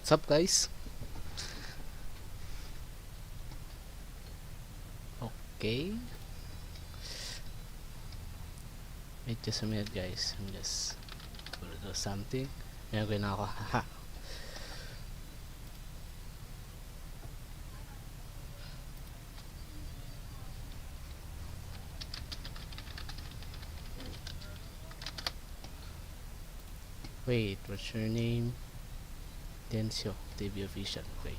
What's up guys? Okay. Wait just a minute guys. I'm just gonna do something. Ngayon na ako. Haha. Wait, what's your name? Tensio, TV official. Okay.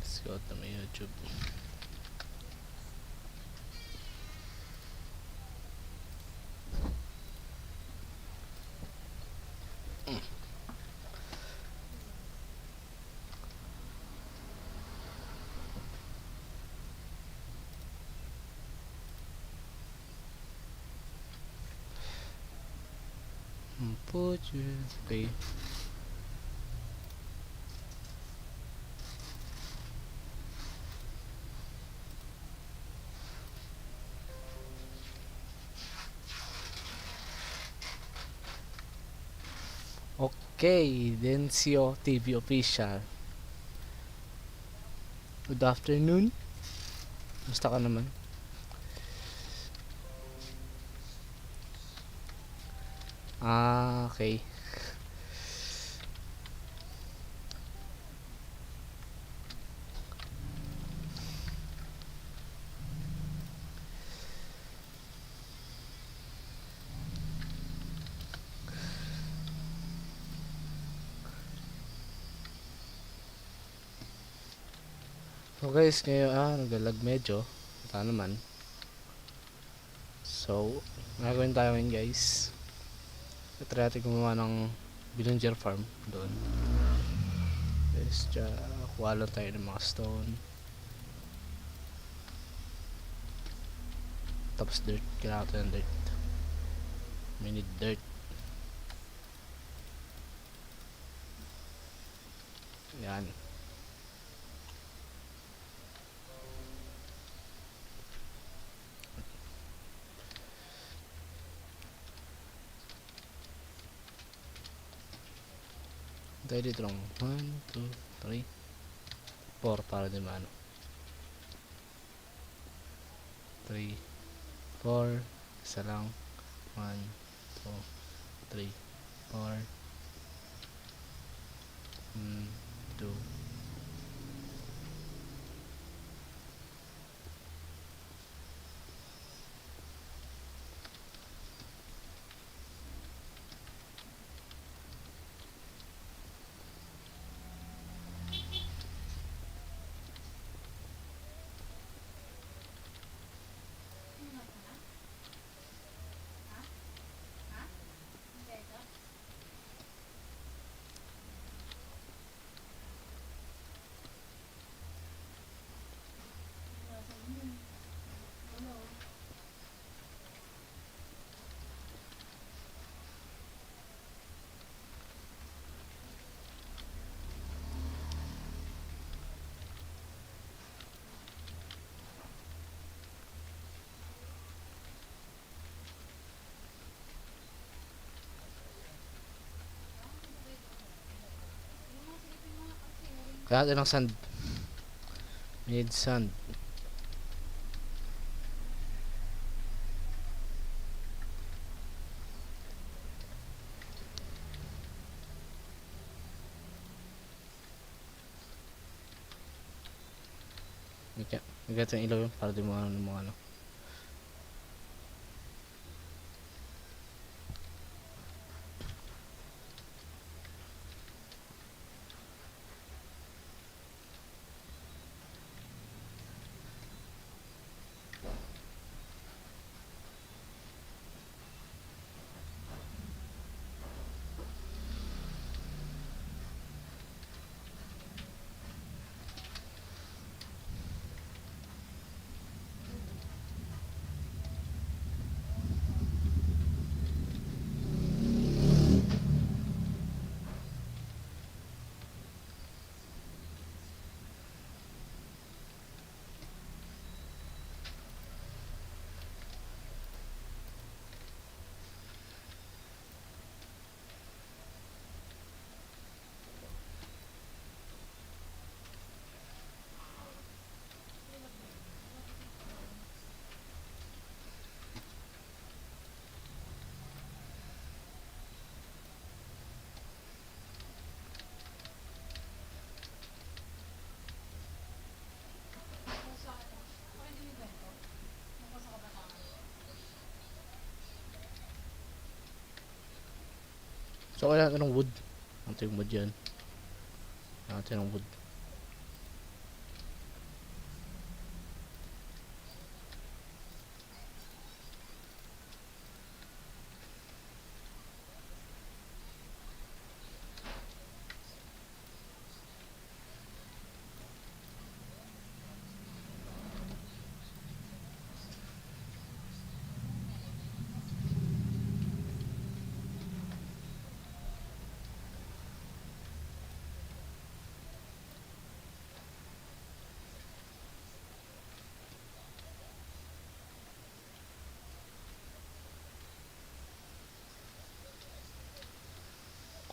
Let's go to my YouTube. Put your... Okay. Okay, Densio TV official. Good afternoon. Musta ka naman? Okay. So guys, ngayon nagalag medyo. Ito naman. So, gagawin tayo ngayon guys. Try natin gumawa ng villager farm doon. Guys, kuha lang tayo ng mga stone. Tapos dirt. Kailangan natin ng dirt. We need dirt. Yan. Tayo dito lang 1, 2, 3, 4 para di maano 3, 4 isa lang 1, 2, 3, 4 2 kaya natin ng sand. We need sand. Okay, nagkita yung ilaw yun para di mo ano. So kailangan natin ng wood. Ito yung wood yan. Kailangan natin ng wood.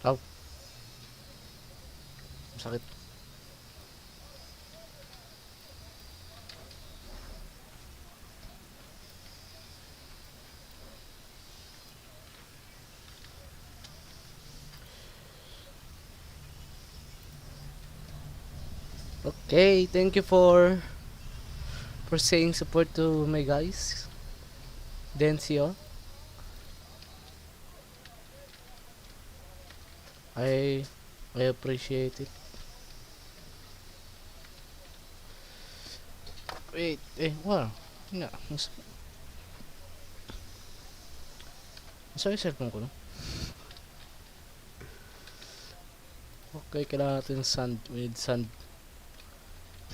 Aw, sakit. Okay, thank you for saying support to my guys. Dencio. I I appreciate it. Wait, wow. Nga, nasa yung cellphone ko, no? Okay, kailangan natin sand with sand.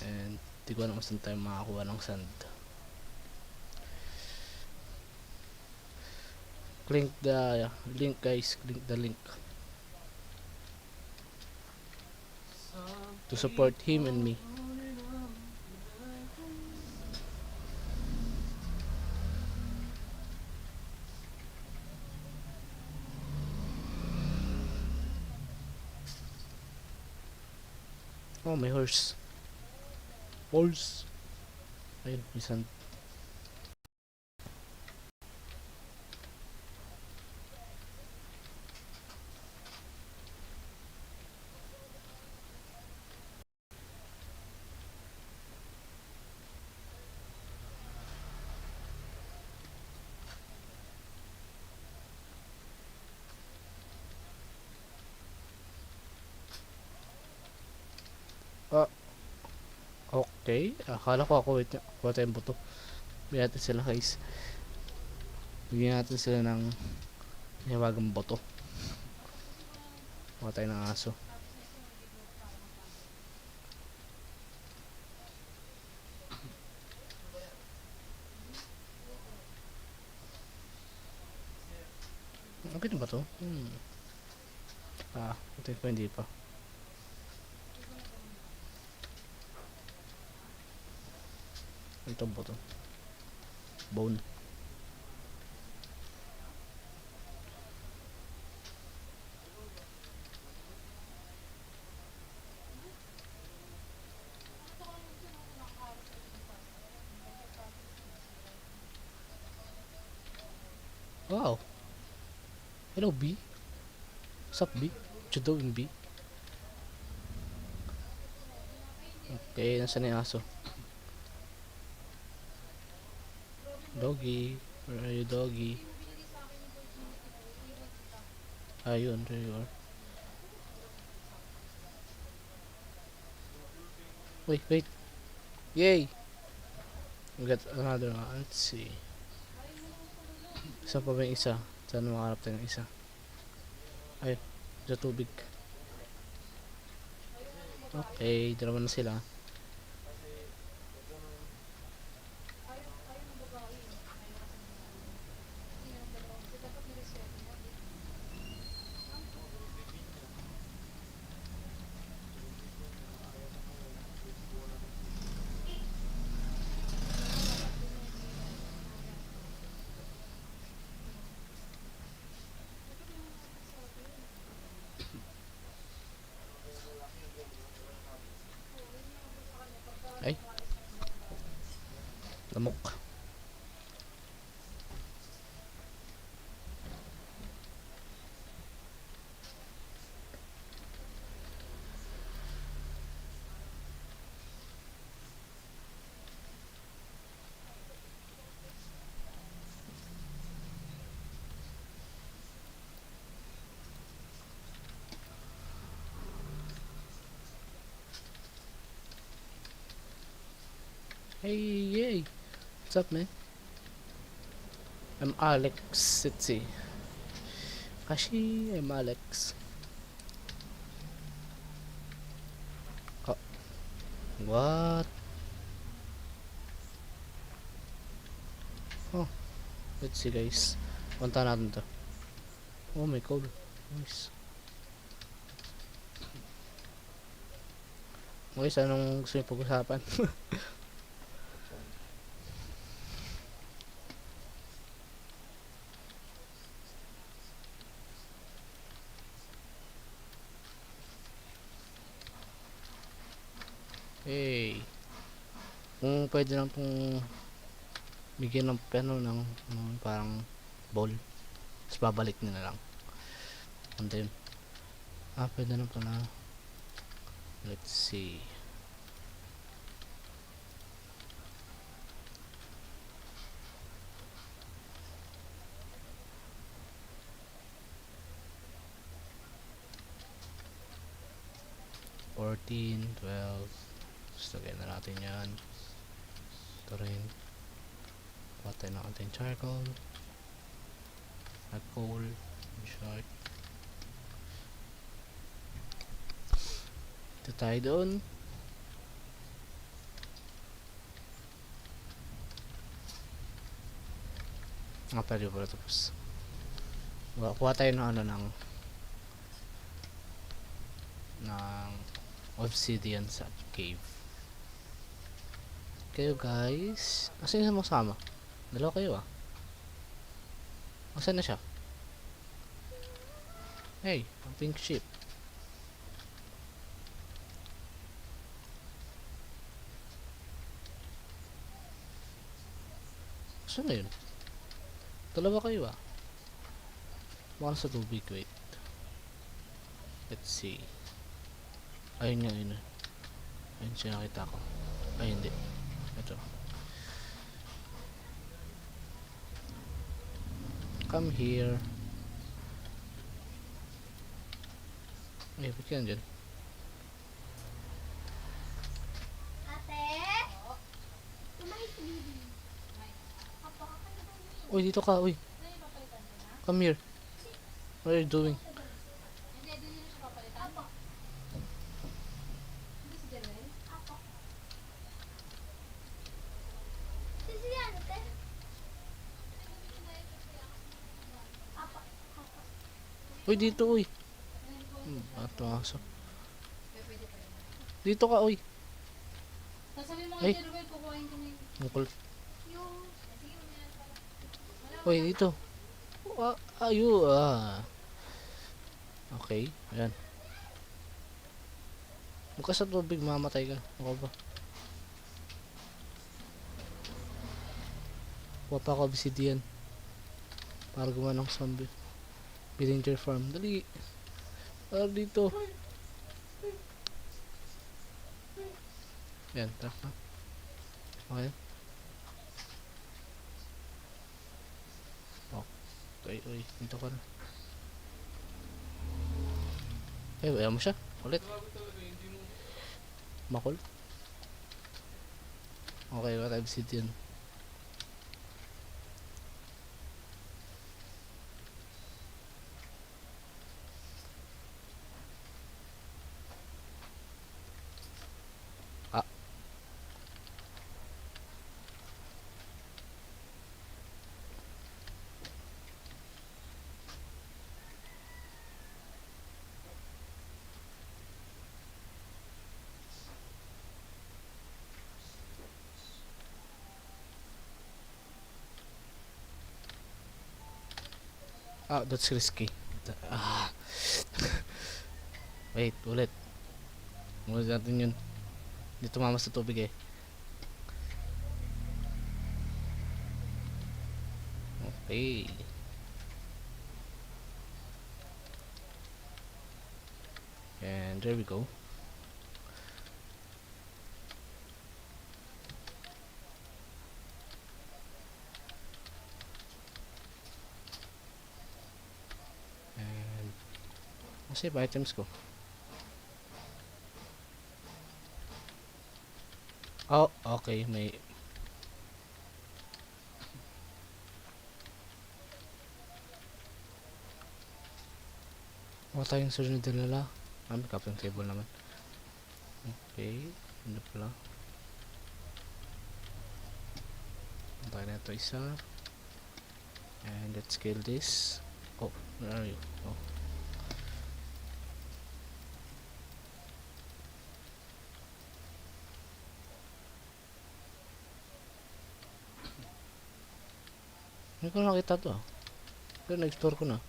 And di ko alam kung saan tayo makakuha ng sand. Click the link, guys. Click the link to support him and me. Oh, may horse. Horse. Ayun, may sand. Ah, okay. Akala ko ako, wait nga. Kuha tayong buto. Bigyan natin sila, guys. Bigyan natin sila ng hiwagang buto. Kuha tayo ng aso. Okay na ba to? Ito pa, hindi pa. Ito ba to? Bone. Wow. Hello, B. What's up, B? What you doing, B? Okay, nasa na yung aso? Doggy. Where are you, doggy? Ayun, there you are. Wait, wait. Yay! We got another one. Let's see. Isa pa ba yung isa? Saan makaharap tayo ng isa? Ay, sa tubig. Okay, dalawa na sila. Ay, lamok. Hey, yay! What's up, man? I'm Alex Sitsi. Kashi, I'm Alex. Oh, what? Oh, let's see, guys. Punta natin to. Oh, may code. Nice. Guys, anong gusto niyo pag-usapan? Hey, kung pwede lang pong bigyan ng peno ng parang ball. Tapos babalik nyo na lang. And then, pwede na pala. Let's see. Fourteen, 12. Tapos lagyan na natin yan. Ito rin. Patay na ating charcoal. At coal. Short. Ito tayo doon. Pwede pala tapos. Kuha tayo ng ano ng obsidian sa cave. Kayo guys. Asan yung sama? Dalawa kayo Asan na siya? Hey, ang pink ship. Asan na yun? Dalawa kayo Baka sa tubig, wait. Let's see. Ayun nga, ayun. Ayun siya nakita ko. Ay, hindi. Ito. Come here. Ay, ba't ka nandyan? Ate? Kumain si Bibi. Uy, dito ka, uy. Come here. What are you doing? Sisi yan, ate? Uy, dito, uy. Ato aso. Dito ka, uy. Ay. Ang kulit. Uy, dito. Ayo, Okay, ayan. Huwag ka sa tubig, mamatay ka. Ako ba? Kuha pa ako obsidian. Para gumawa ng zombie. Villager farm. Dali. Dito. Ayan, tara. Okay. Okay, uy. Dito ka na. Ayaw mo siya. Ulit. Makul. Okay, what obsidian. That's risky. Wait, ulit. Ulit natin yun. Hindi tumama sa tubig Okay. And there we go. And save items ko. Okay, may Wala tayong sunod na nila. May crafting table naman. Okay. Ano pala? Tayo na ito isa. And let's kill this. Oh, where are you? Oh. Hindi ko nakita to ah. Pero na-explore ko na.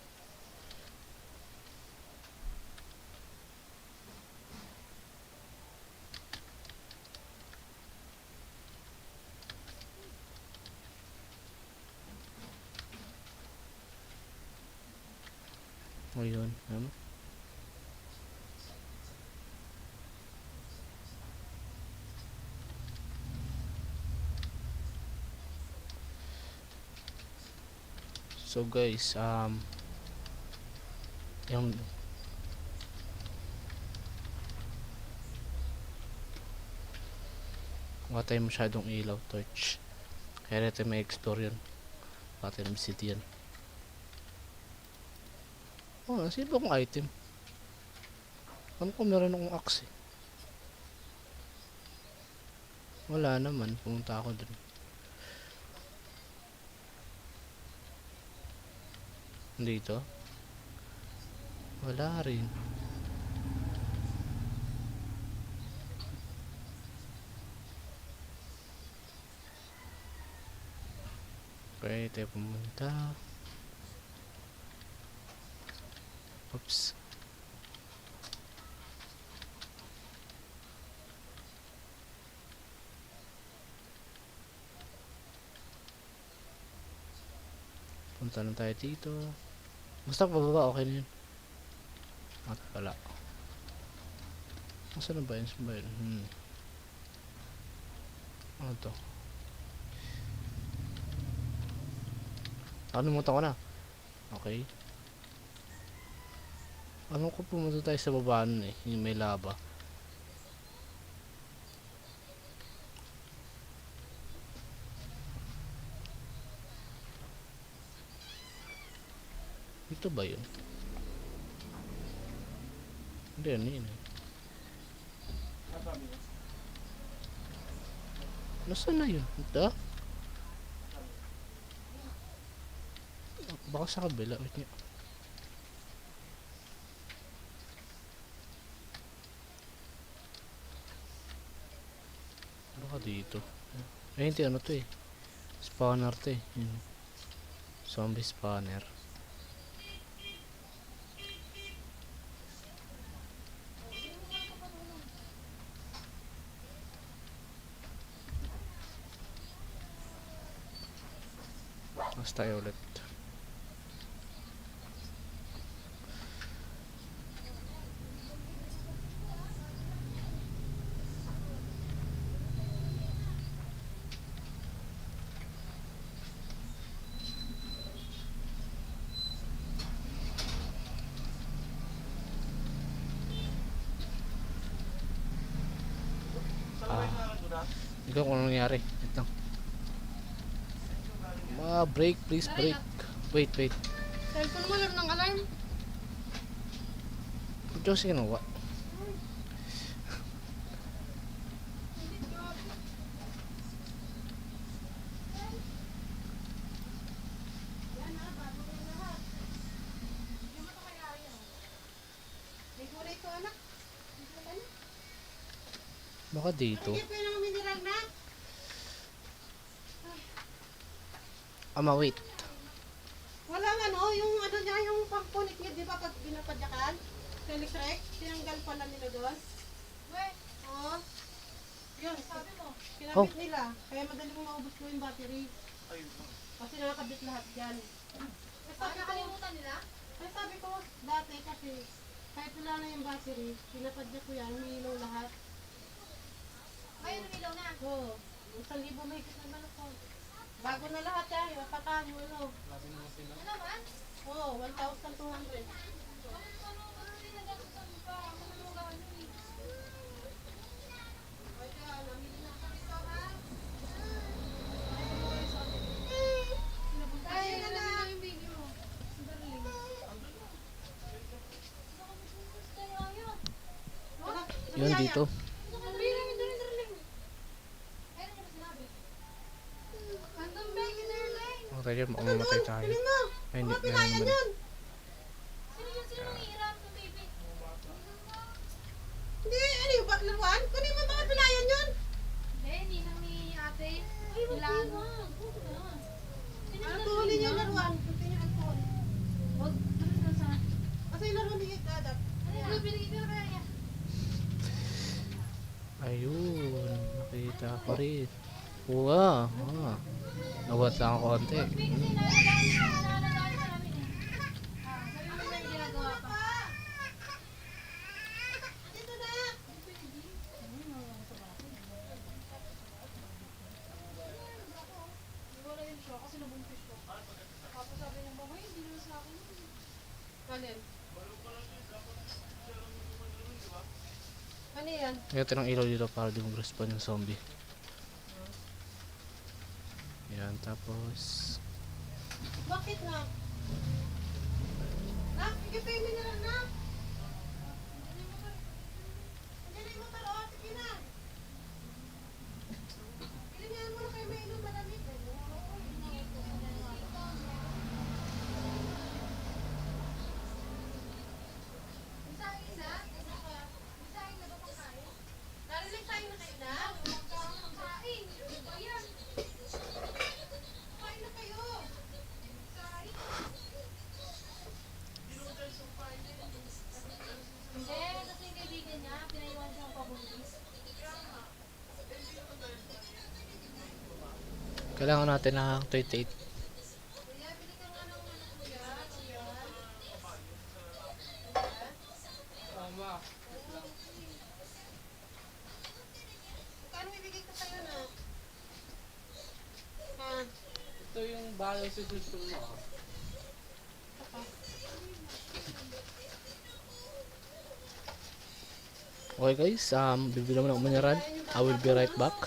O yun. So guys, yung wala tayo masyadong ilaw torch. Kaya natin may explore yun. Wala tayo visit yan. Oh, nasa iba kong item. Alam ko meron akong axe eh. Wala naman, pumunta ako dun. Dito? Wala rin. Okay, tayo pumunta. Oops. Punta lang tayo dito. Basta pababa, okay na yun. At pala. Saan na ba yun? Saan ba yun? Ano to? Nakalimutan ko na. Okay. Alam ko pumunta tayo sa baba nun eh. Yung may lava. Ito ba yun? Hindi, ano yun eh. Nasaan na yun? Ito? Baka sa kabila. Wait nga. Baka dito. Ay hindi, ano to eh. Spawner to eh. Yun. Zombie spawner. Mas tayo ulit. Ikaw kung anong nangyari. Wait lang. Break, please break. Wait. Cellphone mo lang ng alarm. Diyos ginawa. Baka dito. Wait. Walang ano, yung ano niya, yung pang-connect niya, di ba pag binapadyakan? Electric, tinanggal pala nila doon. Oo. Yun, sabi mo. Kinabit nila, kaya madali mong maubos mo yung battery. Kasi nakakabit lahat dyan. Sabi nakalimutan nila? Ay sabi ko, dati kasi, kahit wala na yung battery, pinapadyak ko yan, umiilaw lahat. Ay, umilaw na. Oo. 1,000 mahigit na balok ko. Bago na lahat yan, mapatan mo ano. Ano naman? Oo, 1,200. Ay, ano na yung video mo? Darling. Yun, dito. Ang bira, hindi rin darling. Ayun niya ba sinabi? Andun ba, darling? Mga tayo, mamamatay tayo. Piling mo. Ay, hindi, Mga meron pilayan naman. yun. Sino nangihiram ng baby? Hindi, ano yung laruan? Kunin mo mga pilayan yun. Hindi, ninang ni ate. Ay, wag mo. Ano tuhulin yung laruan? Gusto niya alcohol. Wag, ano na sa... Kasi yung laro ni Dadap. Ano yung binigay ko kaya niya? Ayun, nakita ko rin. Wow, nabuhat lang ako konti. Kasi nalalagaan ka namin eh. Sabi mo na yung ginagawa pa. Dito na. Wala yun siya kasi nabuntis ko. Tapos sabi niya, "Mama, hindi na sa akin." Alin? Ano yan? Ngayon ng ilaw dito para di mag-respawn yung zombie. Yan, tapos... Bakit na? Nak, ikipay mo na lang, nak. Andiyan na yung motor, oh. Sige na. Ilingan mo na kayo may ilong malamig. Narinig tayo na kayo na? Kain na kayo. Hindi, kasi yung kaibigan niya, pinaiwan siyang pabuntis. Kailangan natin ng 28. Kuya, bili ka nga ng ano, kuya. Kuya. Kano ibigay ko sa'yo na? Ha? Ito yung bahay sa gusto mo. Okay guys, bibili mo ng mineral. I will be right back.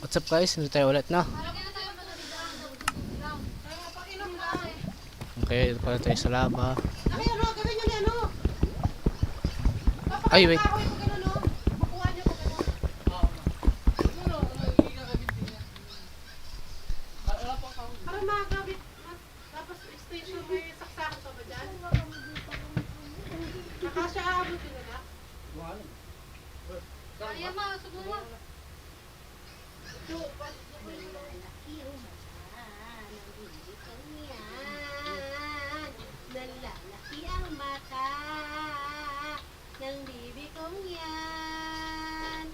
What's up guys? Nandito tayo ulit na. Lagyan na tayo matulog lang. Kaya pag-inom lang. Okay, dito pala tayo sa laba. Ay, ano, gawin nyo na, ano? Ay, wait. Kahoy pag ano, no? Makuha nyo pag ano. Ano, ikakabit din yan. Wala pang kahon. Para makagabit. Tapos extension may saksakan pa ba dyan? Nakasya abutin na na. Wala. Kaya ma, subukan mo. Nalalaki ang mata ng bibi kong yan.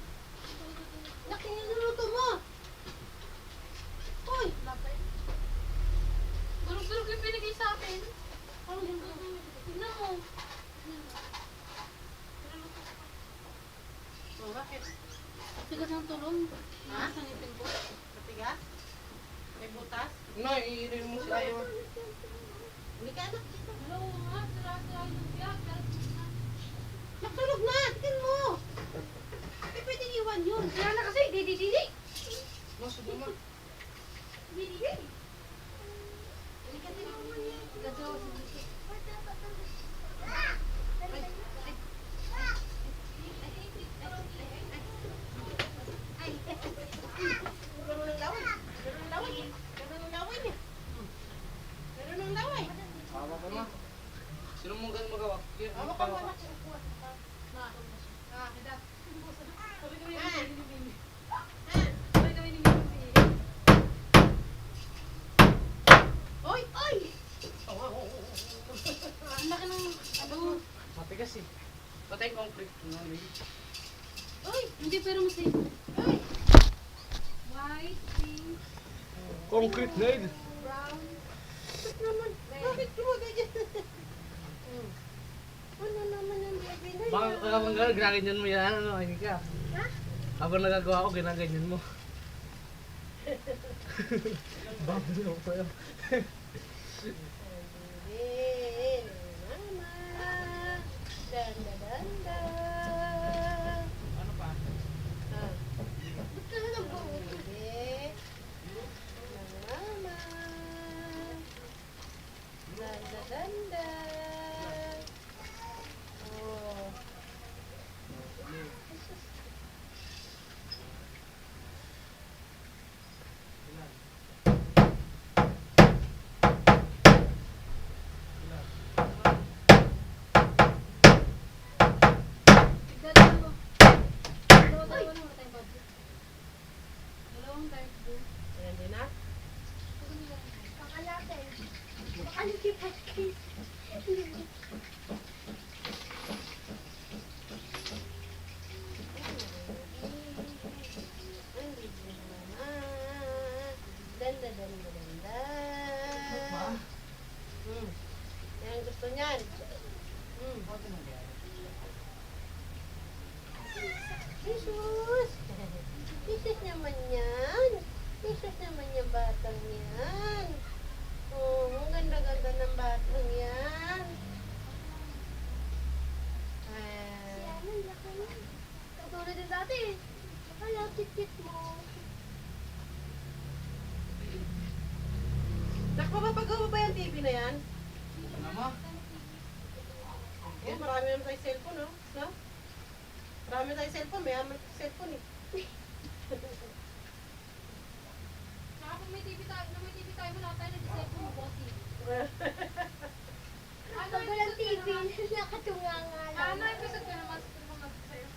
Laki ng luto mo. Uy! Durog-durog yung binigay sa akin. Tignan mo. Oh, bakit? Tigas ng tulong. Ha? Sa ngipin ko. Matigas? May butas? No, iirin mo si Ayo. Hindi ka anak dito. Hello, nga. Sira-sira yung biyak. Nagtulog na! Tingnan mo! Eh, pwedeng iwan yun. Sira na kasi. Didi. No, subo mo. Didi. Halika din ako man yan. Gagawa sa dito. Ganun ang laway. Ganun ang laway. Ganun ang laway niya. Ganun ang laway. Hawa ka na. Sino mong ganun magawa? Hawak ka mo anak. Ah, kita. Sabi kami Ah. ni Mimi. Ah. Sabi kami ni Mimi. Oy! Oy! Ang laki ng ano. Matigas eh. Patay concrete. Ano, Oy! Hindi, pero masay. Oy! White, pink, concrete nail. brown. Bakit naman? Bakit gumaganyan? Ano naman ang baby na Baka yan? habang ginaganyan mo yan, ano, hindi ka. Ha? Habang nagagawa ko, ginaganyan mo. Bakit ako sa'yo? Baby, mama. Danda, danda. Ano pa? Ah. Ba't ka na ba? Baby. Mama. Danda, danda. Oh. Tignan mo. Dalawa na tayong bago. Dalawang dark blue. Ayan din na. Pakalatin. Danda, danda, danda. Yan gusto niyan. Jesus! Jesus naman yan. Jesus naman yung batang yan. Oh, ang ganda-ganda ng batang yan. Ah. Katulad din dati. Kaya tit mo. Nakapapagawa ba yung TV na yan? Ano mo? Oh, marami naman tayong cellphone, no? No? Marami tayong cellphone. May aman tayong cellphone, eh. Saka kung may TV tayo, wala tayo nag-decide kung mabukas TV. Ano Pag walang TV, nakatunga nga lang. Ano episode ka naman sa mga sa'yo?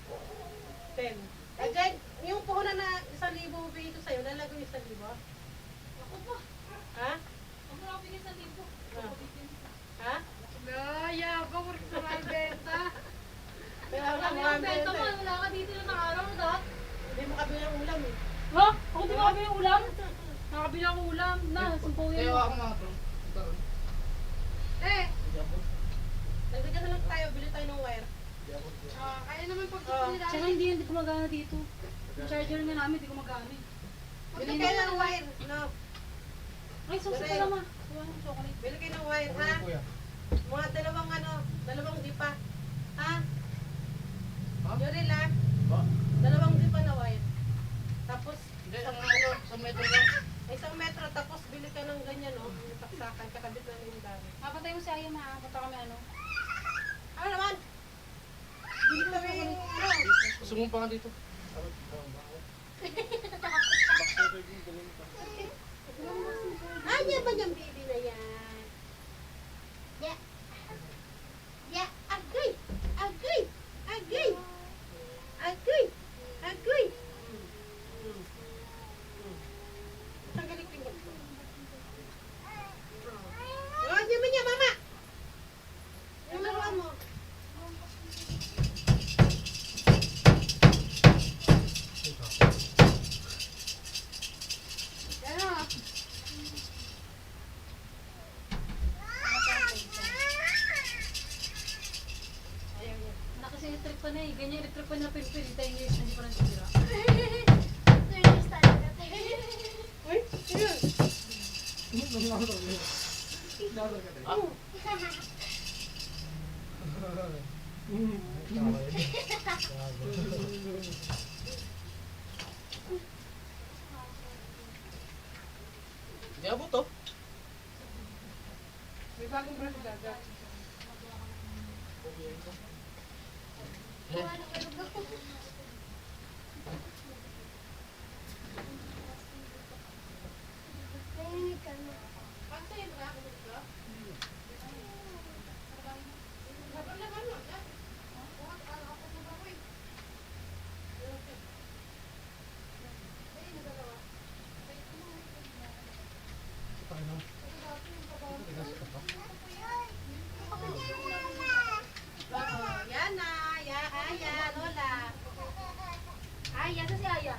10. Again, yung puhunan na 1,000 dito sa'yo, lalago yung 1,000. Ako pa. Ha? Ang mga bigay sa libo. Ah. Ha? Gaya, bang work sa mga benta. Kaya wala Kami mga ang benta mo, benta. wala ka dito na araw na dahil. Hindi mo kabili ng ulam, eh. Ha? Ako di makabili ng ulam? Nakabili ako ulam. Na, sumpaw Kaya yan. ako mga ito. Eh, Nagdagan na lang tayo, bili tayo ng wire. kaya naman pag Oo. nila. Tsaka hindi gumagana dito. Yung charger nga namin, hindi gumagana eh. Bili kayo ng wire. No. Ay, susi ka naman. Kuha ng chocolate. Bili kayo ng wire, ha? Kuya. Mga dalawang dipa. Ha? Ha? Yuri lang. Ba? 2 dipa na wire. Tapos, Hindi, ang ano, sa metro lang. Ay, isang metro, tapos bili ka ng ganyan, oh. Yung saksakan, kakabit na yung dami. Papatay mo si Aya, ma. Punta kami ano. Ano naman? Bili kami yung, ano? Sumumpa ka dito. Ah, yan ba yung baby na yan? Yeah. Yeah, agay! Agay! Agay! Agay! Agay! Tanggalin ko yung ganito. Oh, di ba niya, mama? Yung laruan mo. Ano? Ayaw niya. Anak kasi electric pa na eh. Ganyan electric pa na pinipili. 10 years na hindi pa nasisira. Serious talaga. Uy, yun. Di abot to. May bagong brush gaga. Nahihig ka na. Pag sa'yo ba? Laban na ano? Yan na, Aya, Lola. Aya, saan si Aya?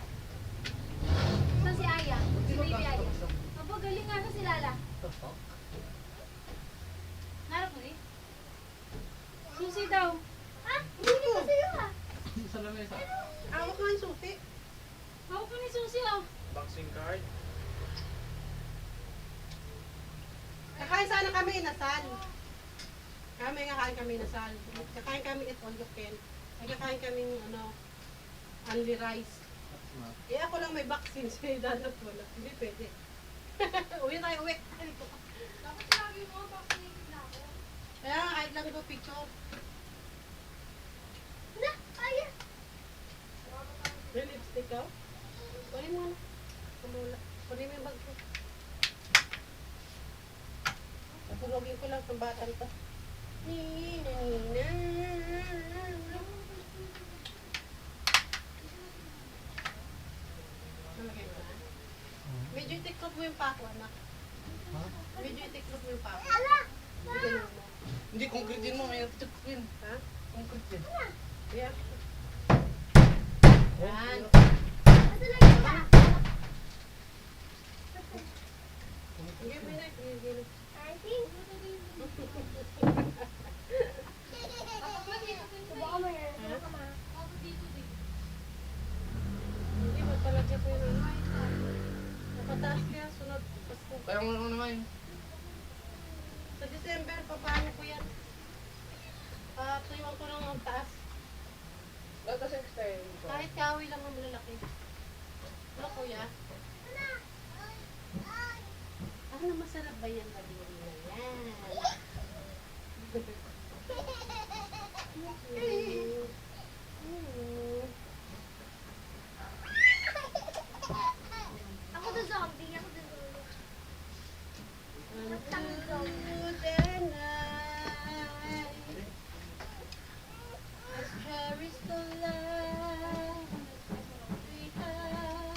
Saan si Aya? Si baby Aya. Aba, galing nga. Saan si Lala? Narap mo eh? Susi daw. Ah, hindi ko sa'yo ah. Sa lamesa. Awak nga yung susi. Hawak ka ni Susi oh. Boxing card. Kakain sana kami inasal. Kami nga kain kami inasal. Kakain kami at all you can. Kakain kami ano, only rice. Eh ako lang may vaccine, so dadat wala. Hindi pwede. Uwi tayo, uwi. Dapat lagi mo, vaccinated na ako. Kaya nga kahit lang go picture. Na, Aya. May lipstick ka? Kunin mo na. Kumula. Kunin mo yung bag ko. Natulogin ko lang itong batang to. Nina, Nina. Nalagay mo na? Medyo itiklop mo yung pako, anak. Medyo itiklop mo yung pako. Ala. Hindi ganun mo. Hindi, concrete din mo. May tip yun. Ha? Concrete din. Yeah. Yan. Asa na kita? Sige mo na. Sige mo. I think. Subukan mo yan. Subukan mo. Hindi, magpalagyan ko yun. Napataas kaya sunod. Pasko. Kaya mo naman. Sa December, paano ko yan? Tuyuan ko lang ang taas. Latas extend. Kahit kahoy lang ang malalaki. Ano kuya? Ano masarap ba yan? Badiri na yan. Ako to zombie. Ako to zombie. Cherish the life we have.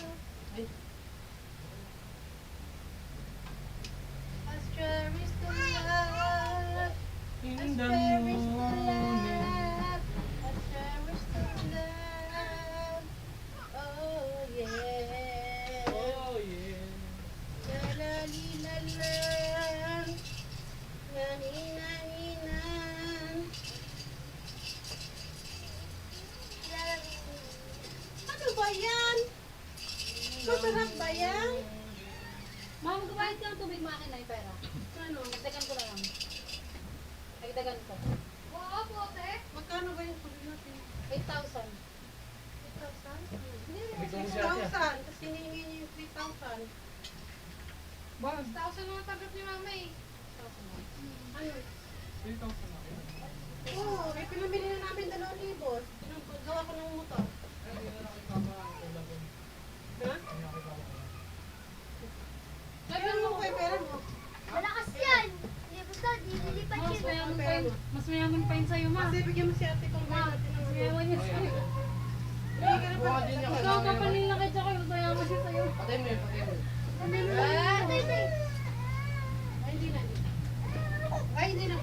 Let's cherish the life. Let's cherish the life. Let's cherish the life. Oh yeah. Oh yeah. La la li la la. Na ni na ni na. Ano ba yan? Masarap ba yan? Mama, magbabayad ka ng tubig, makin na yung pera. Ano? Dagdagan ko na lang. Dagdagan ko. Magkano ba yung tubig natin? 8,000. May tulong siya siya. 6,000. Tapos hinihingi niya yung 3,000. Bakit? 1,000 naman tanggap ni mama eh. Ano? 3,000 na kayo. Oo, eh pinamili na namin 2,000. Gawa ko ng motor. Ay, hindi na nakikama ang kailangan. Ha? Hindi nakikama ko. Pera mo ko eh, pera mo. Malakas yan. Hindi basta, dililipat Mas yun. mayaman pa yun. Mas mayaman pa yun sa'yo, ma. Kasi bigyan mo si ate kung may natin ng Mayaman yun Ay, sa'yo. Bigyan ka na Buka pa. din niya Ikaw kailangan. kapalil na kay Chokoy, mas mayaman siya sa'yo. Patay mo yun, patay mo yun. Ay, hindi na. Ay, hindi na.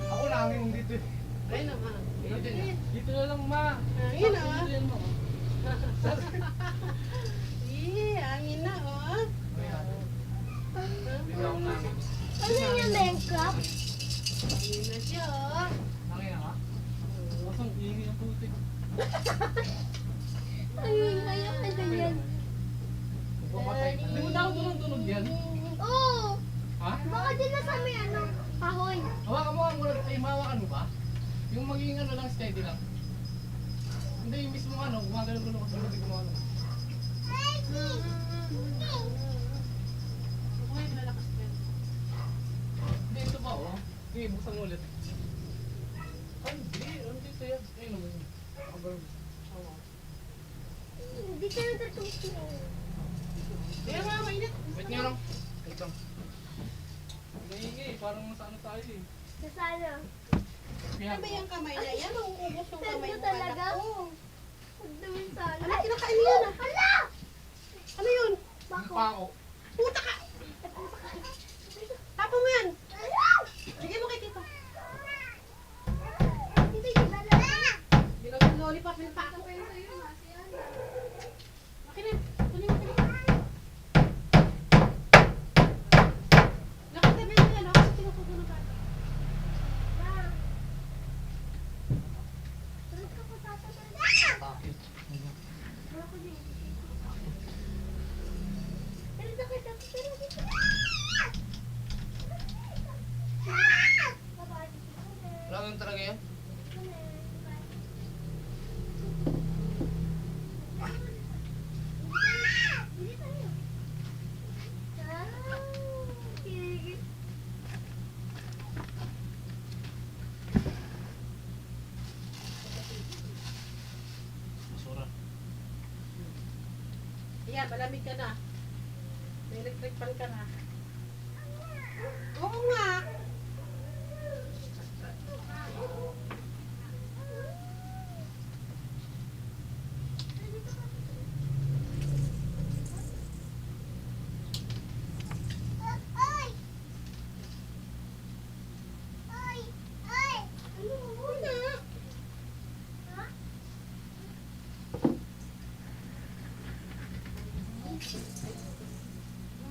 Ako nangin dito eh. Ay, naman. Dito din eh. Dito na lang ma. Hangin na. Dito yan mo. Hangin na, oh. Bigla akong nangin. Ano yung Minecraft? Hangin na siya, oh. Nangin na ka? Wasang iingi ng putik. Ayun, kaya ka ganyan. Papatay. Hindi mo na ako tunog yan. Oo. Ha? Baka din na sa may ano, kahoy. Hawakan mo ang muna. Ay, mahawakan mo ba? Yung magiging ano lang, steady lang. Hindi, yung mismo ano, gumagano-gano kasi hindi gumagano. Uy, malakas pa yan. Hindi, ito ba oh? Sige, buksan mo ulit. Ay, hindi. Ano dito yan? Ayun naman. Nakabarb. Oo. Hindi ka natutulog. Kaya nga, mainit. Wait nga lang. Wait lang. Naingi, parang nasa ano tayo eh. Sa sana. Ano ba yung kamay na yan? Nauubos yung kamay Ano mo. talaga? anak ko. Huwag naman sana. Ano, kinakain niya na. Hala! Ano yun? Yung Bako. pako. Puta ka! Tapo mo yan. Hala! Bigyan mo kay tito. Hindi ka talaga. Ginagawin lollipop yung pako. Kayo sa'yo, kasi yan. Akin na. Kunin mo, kunin mo. Nakatabi mo yan, oh. Kasi tinutubo ng bata. Ma. Tulog ka po tatagal. Bakit? Ako din. Pero sakit ako. Pero dito. Bye-bye. Wala kang talaga yan? Bili tayo. Kilig. Basura. Ayan, malamig ka na. May electric fan ka na. Oo nga.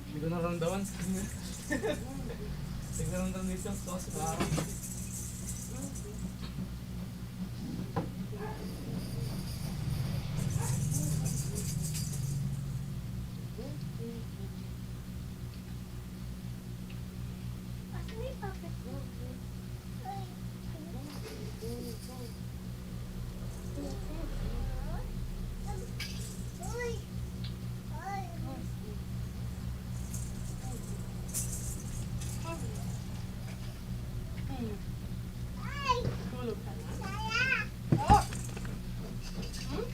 Hindi ko naramdaman. Hindi ko naramdaman dito. Sauce ba? Asan yung puppet mo? Ay. Uy. Ay. Ay. Tulog ka na. Saya. Oh! Uy.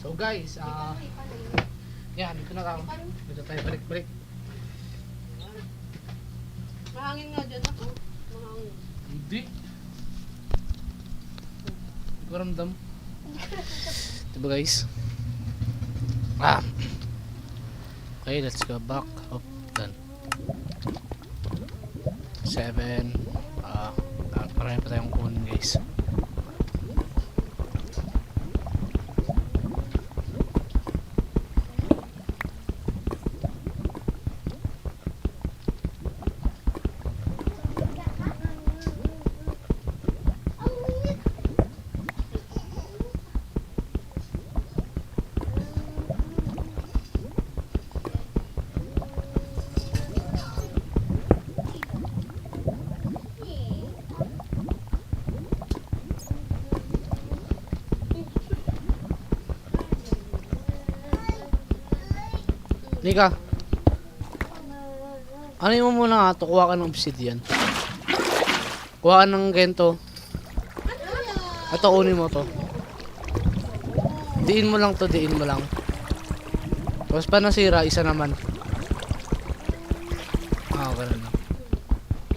So guys, yan, dito na ako. Dito tayo balik-balik. Mahangin nga dyan ako. Mahangin. Hindi. Hindi ko ramdam. Diba guys? Okay, let's go back. Oh, done. 7. Marami pa tayong kunin guys. Ang init. Nika. Ano mo muna nga to? Kuha ka ng obsidian. Kuha ka ng gento. Ito, kunin mo to. Diin mo lang to, diin mo lang. Tapos pa nasira, isa naman. Ganun lang.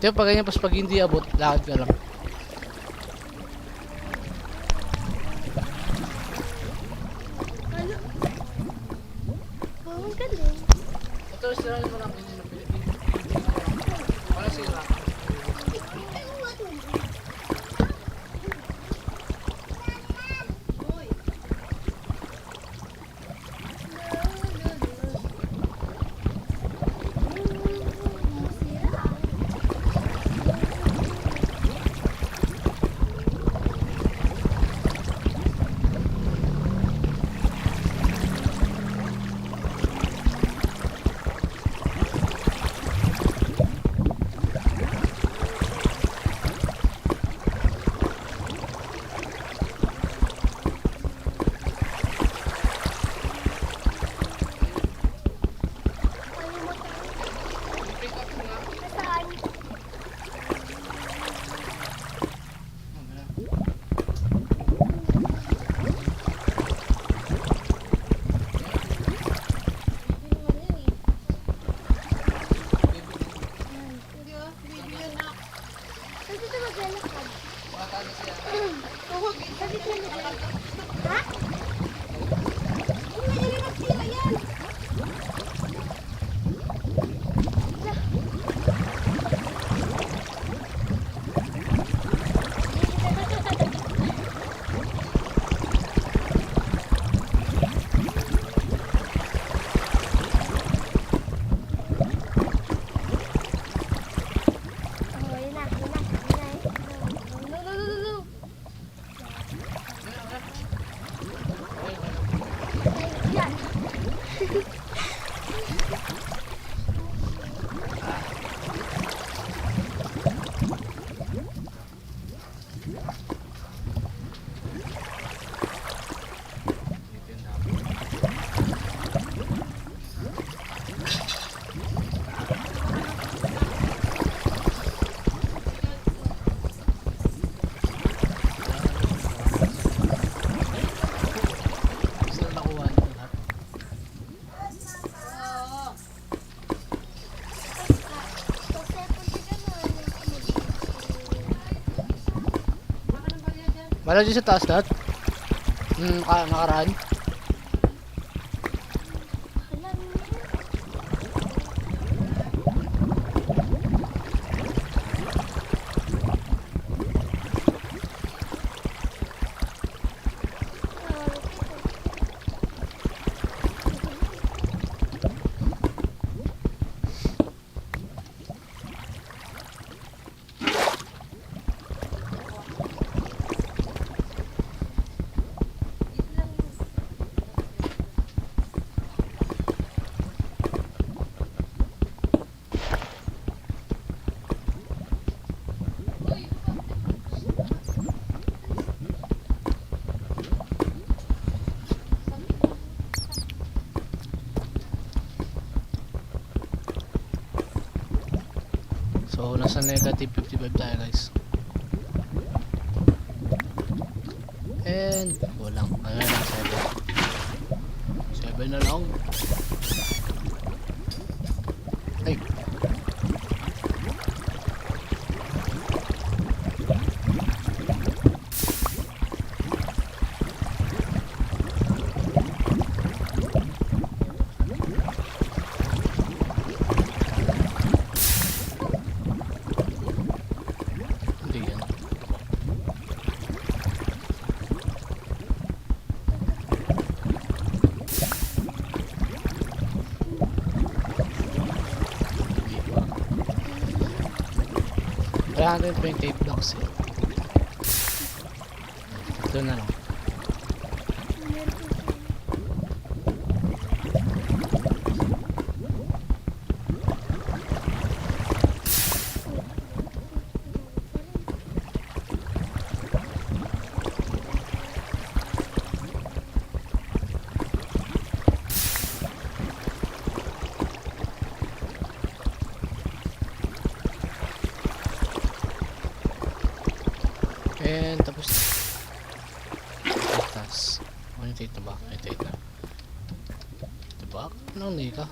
Ito pag ganyan, pag hindi abot, lakad ka lang. Oh, ang galing. Ito, sirain mo lang. Wala sira. Saan? Hindi oh, baby yun na. Saan dito maglalakad? Tuhog. Saan dito maglalakad? Ha? Hindi na magsira yan. Oh, yun na, yun na, yun na. No, no, no, no, no. Yan. Saan nakuha nito lahat? Oo. Baka nang baliya dyan. Wala dyan sa taas lahat? Nakaraan? So, nasa negative 55 tayo guys. And, kulang. Ano na lang, 7. 7 na lang. Ay. Hindi yan. Hindi pa. 328 blocks eh. Ito na lang. And tapos tas ano yung tape na ba? Ay tape na diba? Anong hindi ka?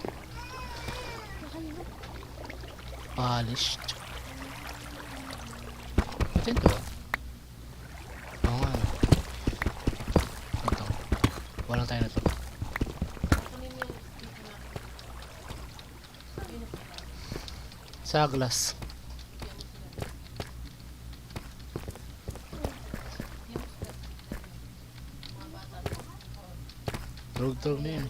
Polished ito yun diba? Oo nga ano ito walang tayo na ito sa glass turug-turug na yun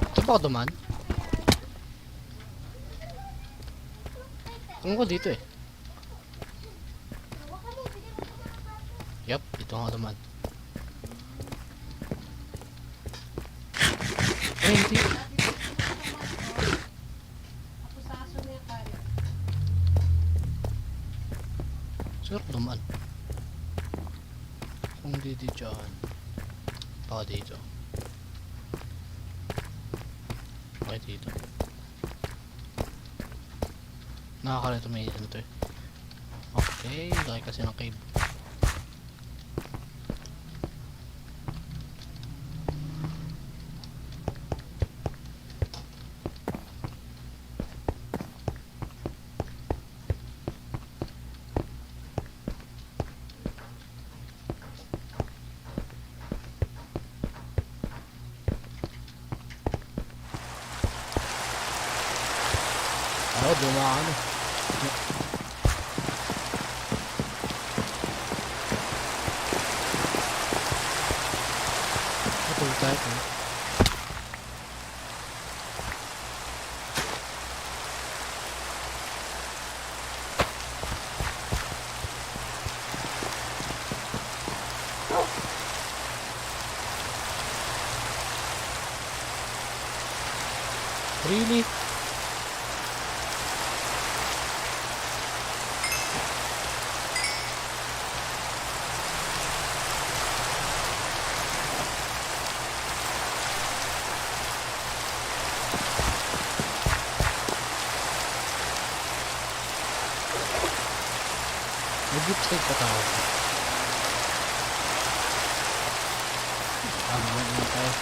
ito pa ako duman kung ko dito eh yup ito nga duman eh hindi siguro duman kung di dyan baka dito okay dito nakakalito may ano to eh okay laki kasi ng cave oh dumaan eh ito tayo po really Nag-deep side pa tayo. Ano na tayo.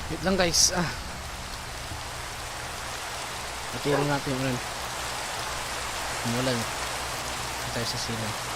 Wait lang guys. Patirin natin yung ulan. Umulan. Tayo sa silang.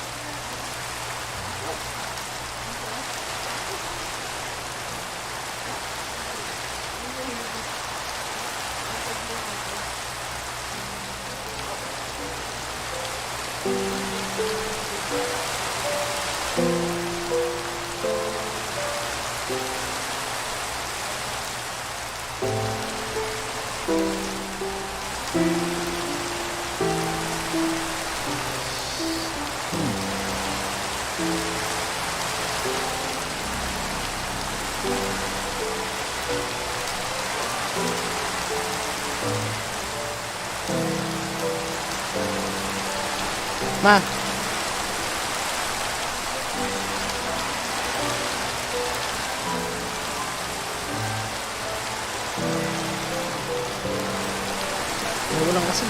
Ma. Walang kasi.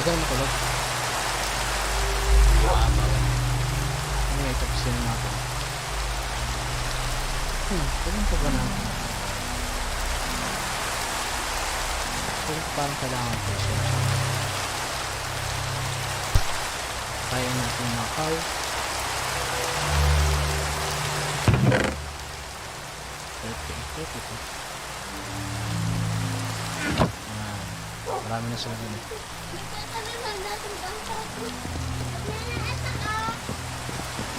Ito na matulog. ayusin natin. Kailan pa ba natin? Pero parang kailangan ko siya. Kaya natin makaw. Perfect. Marami na sila dun eh.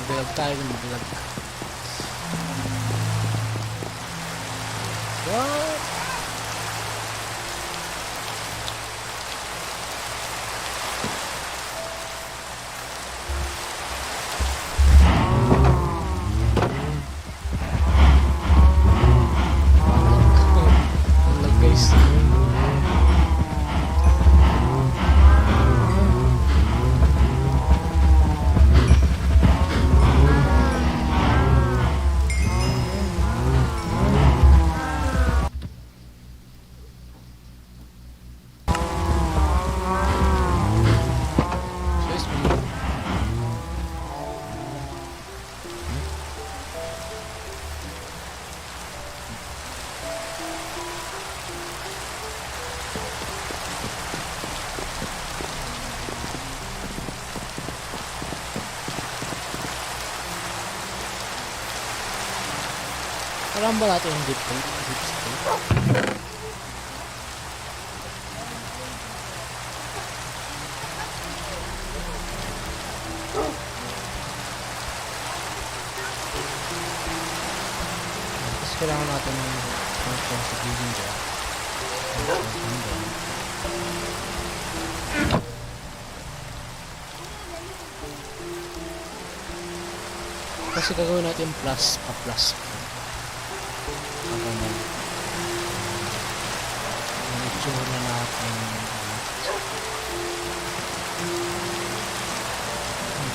Magbilag tayo dun, magbilag. What? Ang guys. Guys, parang ba natin yung deep state? Tapos kailangan natin ng sa building dyan. Kasi gagawin natin plus pa plus. Ang itsura natin.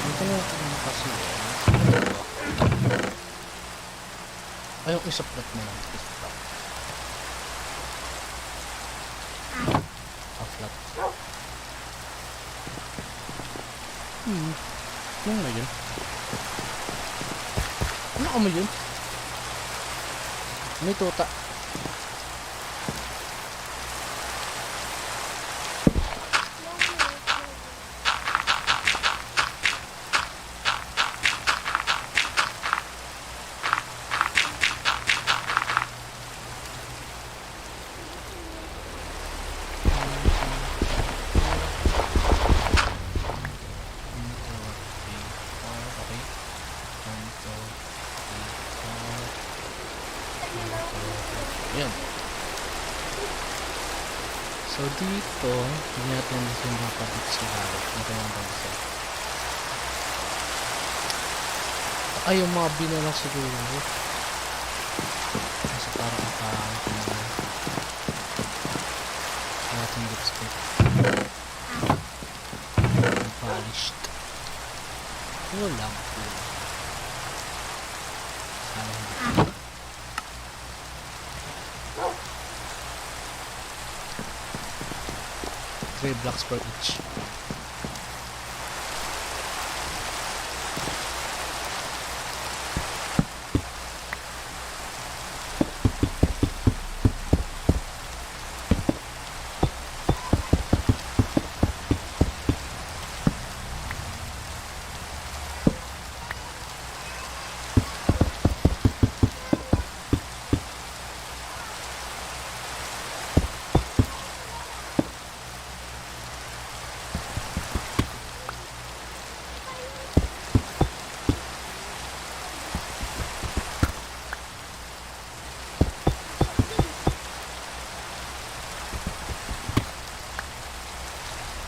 Ito na yung kasi. Ay, yung isa flat na lang. Flat. Ano nga yun? Ano ka mo yun? May tuta. Ayan. So dito, hindi natin gusto makapagit sila. Ito yung bansa. Ay, yung mga binalang siguro. Kasi parang natin lipstick. Polished. Cool lang. Sana hindi. 3 blocks per each.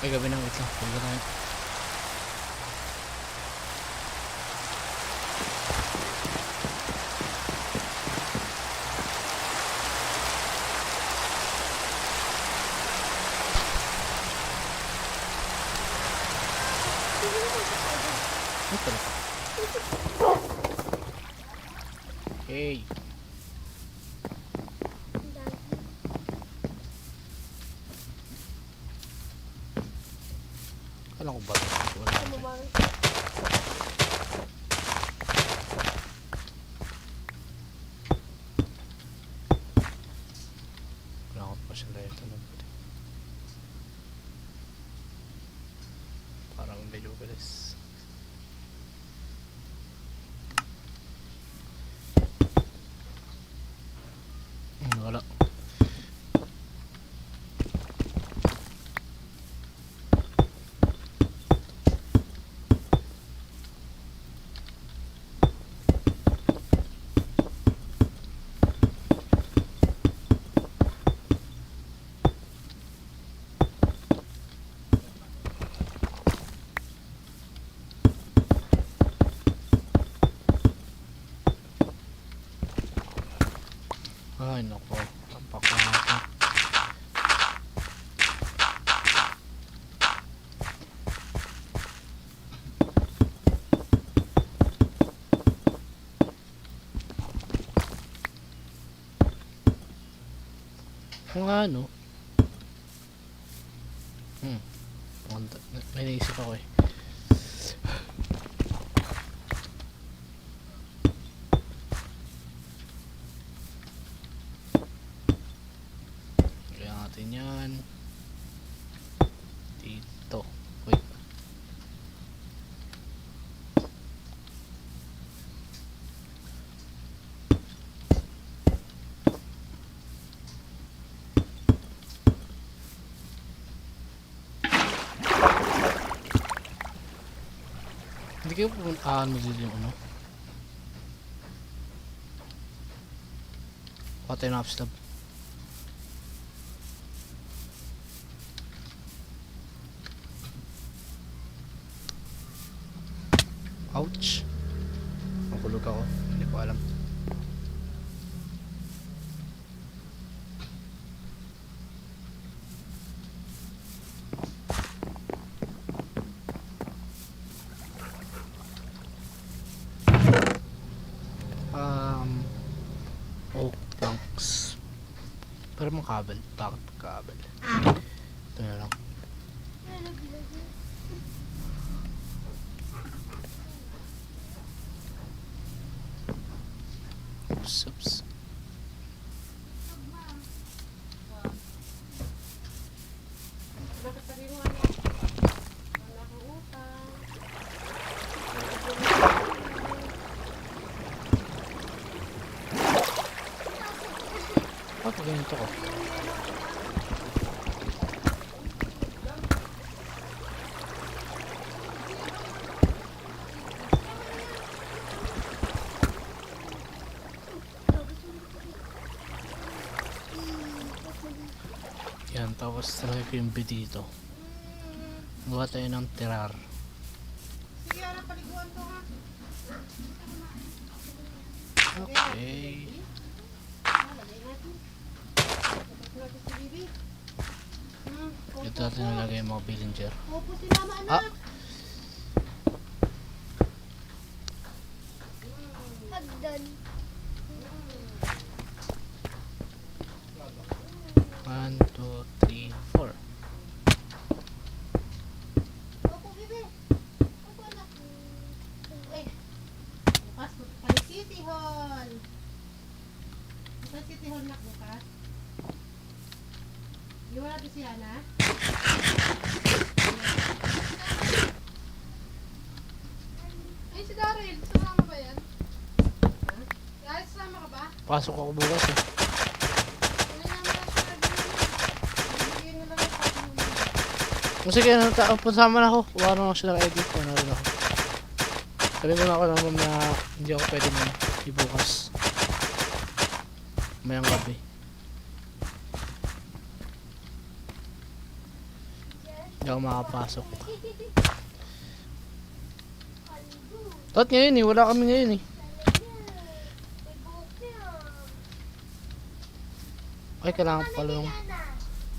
Ay, gabi ng wait lang. Pagka tayo. Ay, talaga. Hey. Kailan ko ba ito? Wala. ko siya dahil ito mabuti. Parang medyo bilis. Wala. Ay, nako. Tampak na ako. Kung ano? May naisip ako eh. Kaya natin yan. Dito. Wait. Hindi kayo pumuntaan mo dito yung ano? Patay na upstab. Ouch. Makulog ako. Hindi ko alam. Oak planks. Pero mga kabel. Bakit kabel? Ito na lang. Oops. Bakit sabi mo ano? Wala akong utang. Bakit ganito ko? Yan, tapos talagay ko yung bed dito. Gawa tayo ng tirar. Sige, Ara, paliguan ko ha. Okay. Lagay natin. Tapos natin si Bibi. Dito natin nalagay yung mga villager. Opo si Mama, Ah! anak. Hagdan. 1, 2, 3, 4. Opo, Bibi. Opo, anak. Eh. Bukas, punta tayo City Hall. Sa City Hall, nak, bukas. Iwan natin si Ana. Ay, si Daryl, sumama ba yan? Daryl, sumama ka ba? Pasok ako bukas eh. Wala naman lang siya nag-iwan. Bigyan nyo lang yung pag-iwan. Kung sige, pasama na ako. Wala na ako siya naka-edit. Wala rin ako. Sabi mo na ako naman na hindi ako pwede na ibukas. Mayang gabi. Hindi ako makapasok. Tot ngayon eh, wala kami ngayon eh. Ay, kailangan pala yung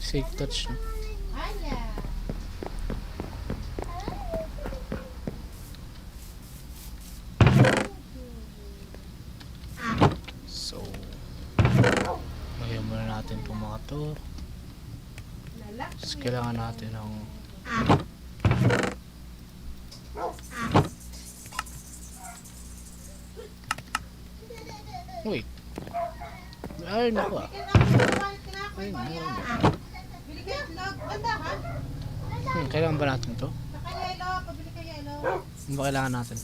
safe touch. No? Anya. So, lagyan muna natin itong mga to. Tapos kailangan natin ng wait. Ay, naku ah. Kinakain May bayad. Bili kayo itlog. Gandahan. Kailangan ba natin to? Saka yelo. Pabili kayo yelo. Ano ba kailangan natin?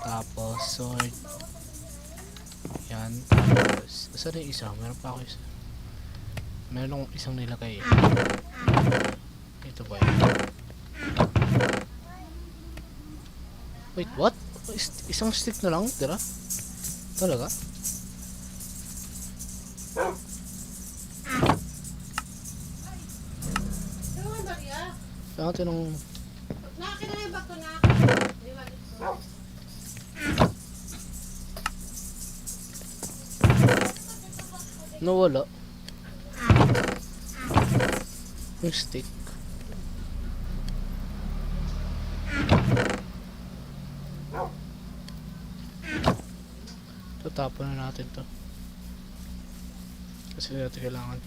Tapos, sword. Yan. Tapos, saan yung isa? Meron pa ako isa. Meron akong isang nilagay. Ito ba yun? Wait, what? Isang stick na lang? Tira? Talaga? Ano nga Maria? Kaya natin ng... Nakakin na yung bag ko na. Di ba dito? Nawala. Yung stick. Tatapon na natin to. Kasi natin kailangan.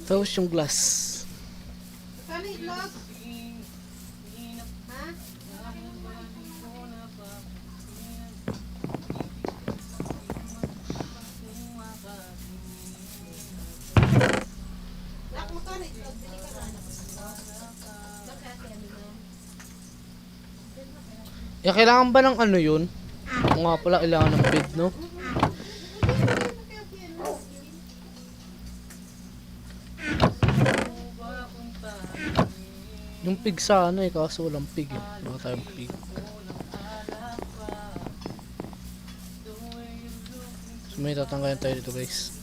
Tapos yung glass. Kano itlog? Ha? Nak, magkano itlog? Bili ka na. Ya, kailangan ba ng ano yun? O nga pala, kailangan ng bed, no? Yung pig sana eh, kaso walang pig eh. Wala tayong pig. So may tatanggalan tayo dito guys.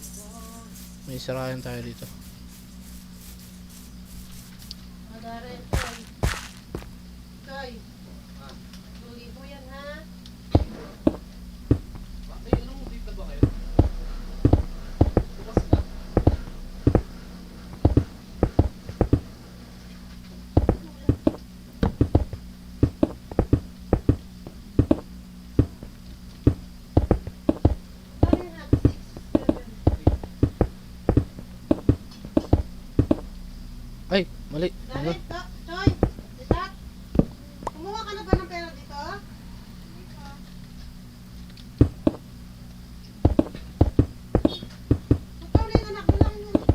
May sarayan tayo dito. Madara yan, Toy. Toy. 2,000 yan, ha? Ay, anong dito ba kayo? Bukas na? Kano yan, ha? 6, 7. Ay, mali. Ano? Dahil, Toy. Isat. Kumuha ka na ba ng pera dito? Ikaw na yung anak mo lang yun. 1,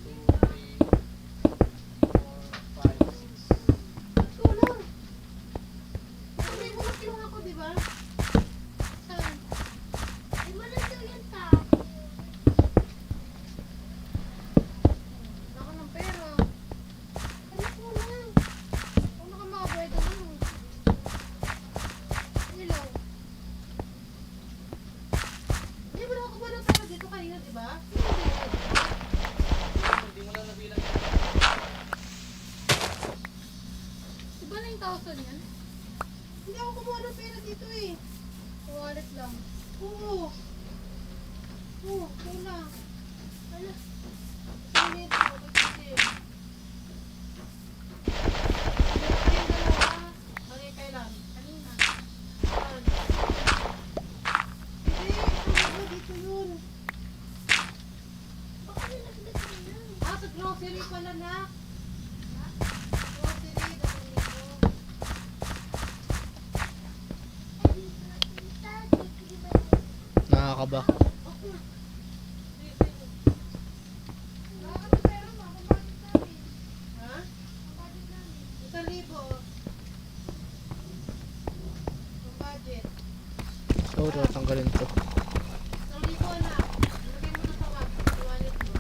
2, 3, 4, 5, 6. Tulong. May mga kinuha ko, di ba? Saan? Ay, malito yan ta. Ako ng pera. Anak mo lang. Kung ka makabuhay ka lang. Hello. Hindi mo nakakuha ng pera dito kanina, di ba? Hindi mo lang nabilang. Di ba 9,000 yan? Hindi ako kumuha ng pera dito eh. Sa wallet lang. Oo. Oo, wala. Wala. Sige, ito. Kasi. Yung dalawa. Bagay kailan? Kanina. Saan? Hindi, ano dito yun? Baka nilaglag mo na. Sa grocery pala na. Grocery, 2,000. Ay, dito na kita. Sige ba yun? Nakakaba. Ha? 1,000. Ang budget. So, tatanggalin to. 1,000 na. Lagay mo na sa wallet mo.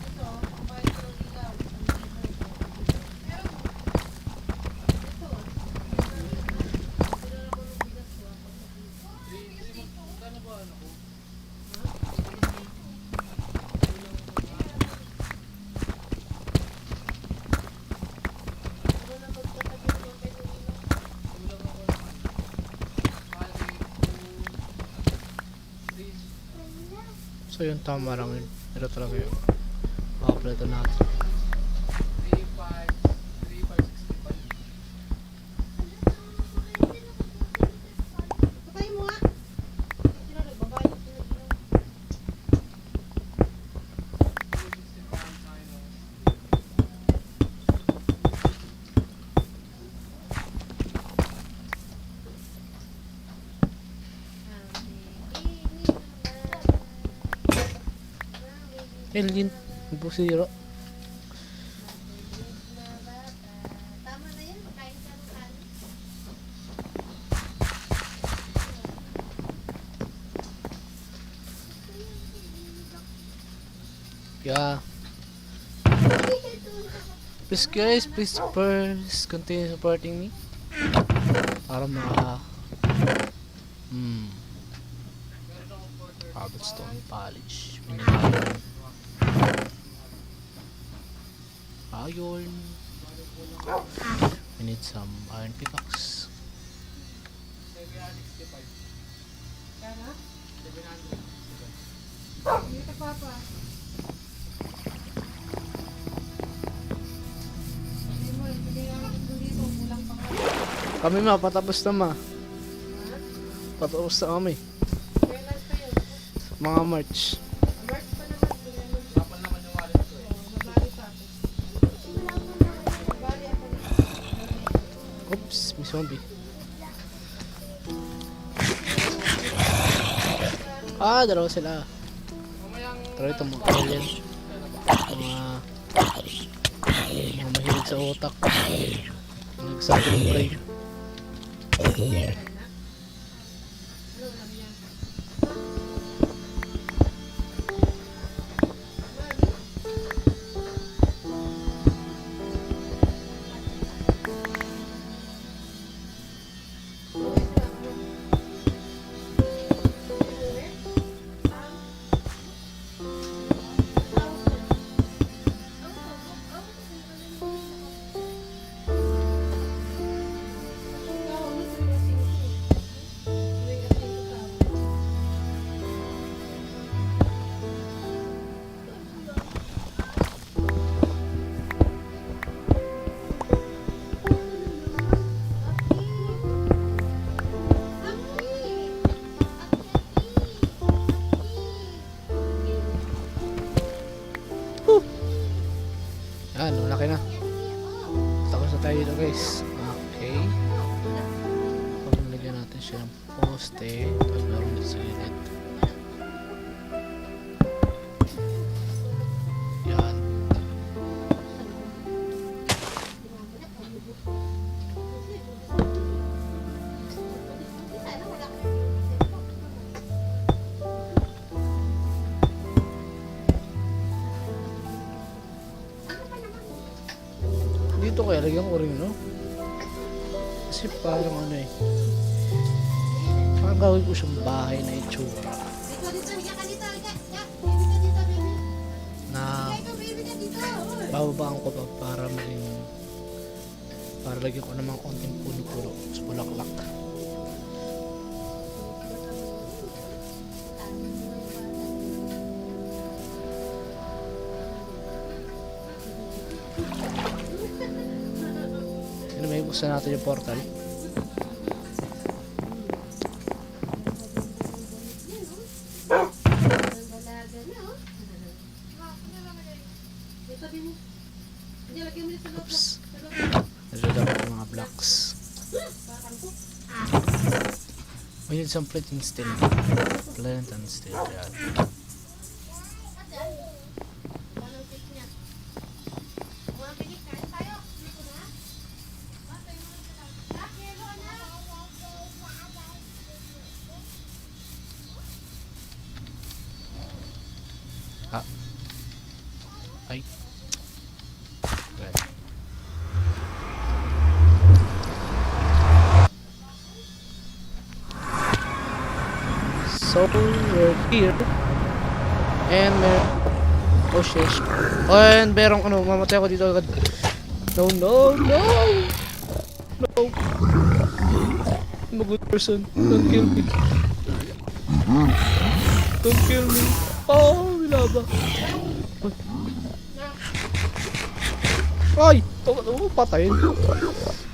Ito, ang bayad ko ng ilaw. So yun, tama lang yun. Ito talaga yun. Upload natin. 3565. Patay mo nga. Sino nagbabayad? Sino? 265 minus. Alien. Ibo zero. Tama na yan. Kain ka ng kanin. Yeah. Please guys, please first continue supporting me. Para cobblestone polish. Iron. We need some iron pickaxe. 765. Kaya? 765. Hindi ka papa. Hindi mo, hindi nga dito. Kulang pa nga. Kami ma, patapos na ma. Patapos na kami. Kailan pa yun? Mga March. March pa naman. Kapal naman yung wallet ko eh. Mabali sa akin. Mabali ako na. Oops, may zombie. Ah, dalawa sila. Mamayang Pero ito mga alien. Mga mahilig sa utak. Nagsabi ng brain. Yan, malaki na. Tapos na tayo dito guys. Okay. Pag nalagyan natin siya ng poste, tapos meron dito sa gilid. Yan. Dito kaya lagyan ko rin, no? Kasi parang ano eh. Parang gawin ko siyang bahay na itsura. Dito, higa ka dito, higa. Baby ka dito, baby. Na Higa, baby ka dito. bababaan ko pa para maging para lagyan ko naman konting puno-puno sa bulaklak. Ano, may buksan natin yung portal. Dalaga na, oh. Dito din. Hindi, lagyan mo dito sa loob. Oops. Sa loob. Medyo dapat yung mga blocks. Parang to. We need some flint and steel. Flint and steel, yan. Anong pick niya? Mga pinik, kain tayo. Dito na. Tayo mo lang sila. Kilo na. Ay. Good. So we're here. And oh shit. Oh, and merong ano, mamatay ako dito agad. No, no, no. No. I'm a good person. Don't kill me. Don't kill me. Oh, bilaba. Ay! Oh, patayin.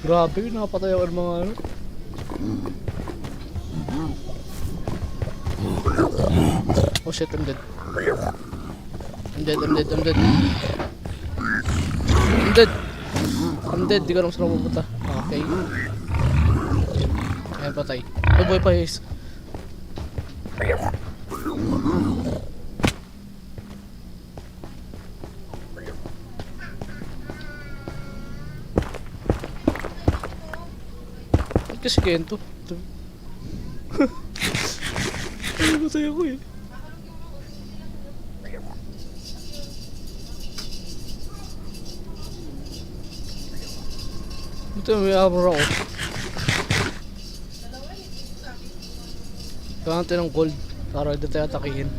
Grabe, napatay ako ng mga ano. Oh shit, I'm dead. I'm dead, I'm dead, I'm dead. I'm dead. I'm dead, di ko alam saan ako pupunta. Okay. Ayan, patay. Oh boy, pa guys. Ba't kasi kento? Ay, matay ako eh. Ito, may armor ako. Kailangan natin ng gold para hindi tayo atakihin.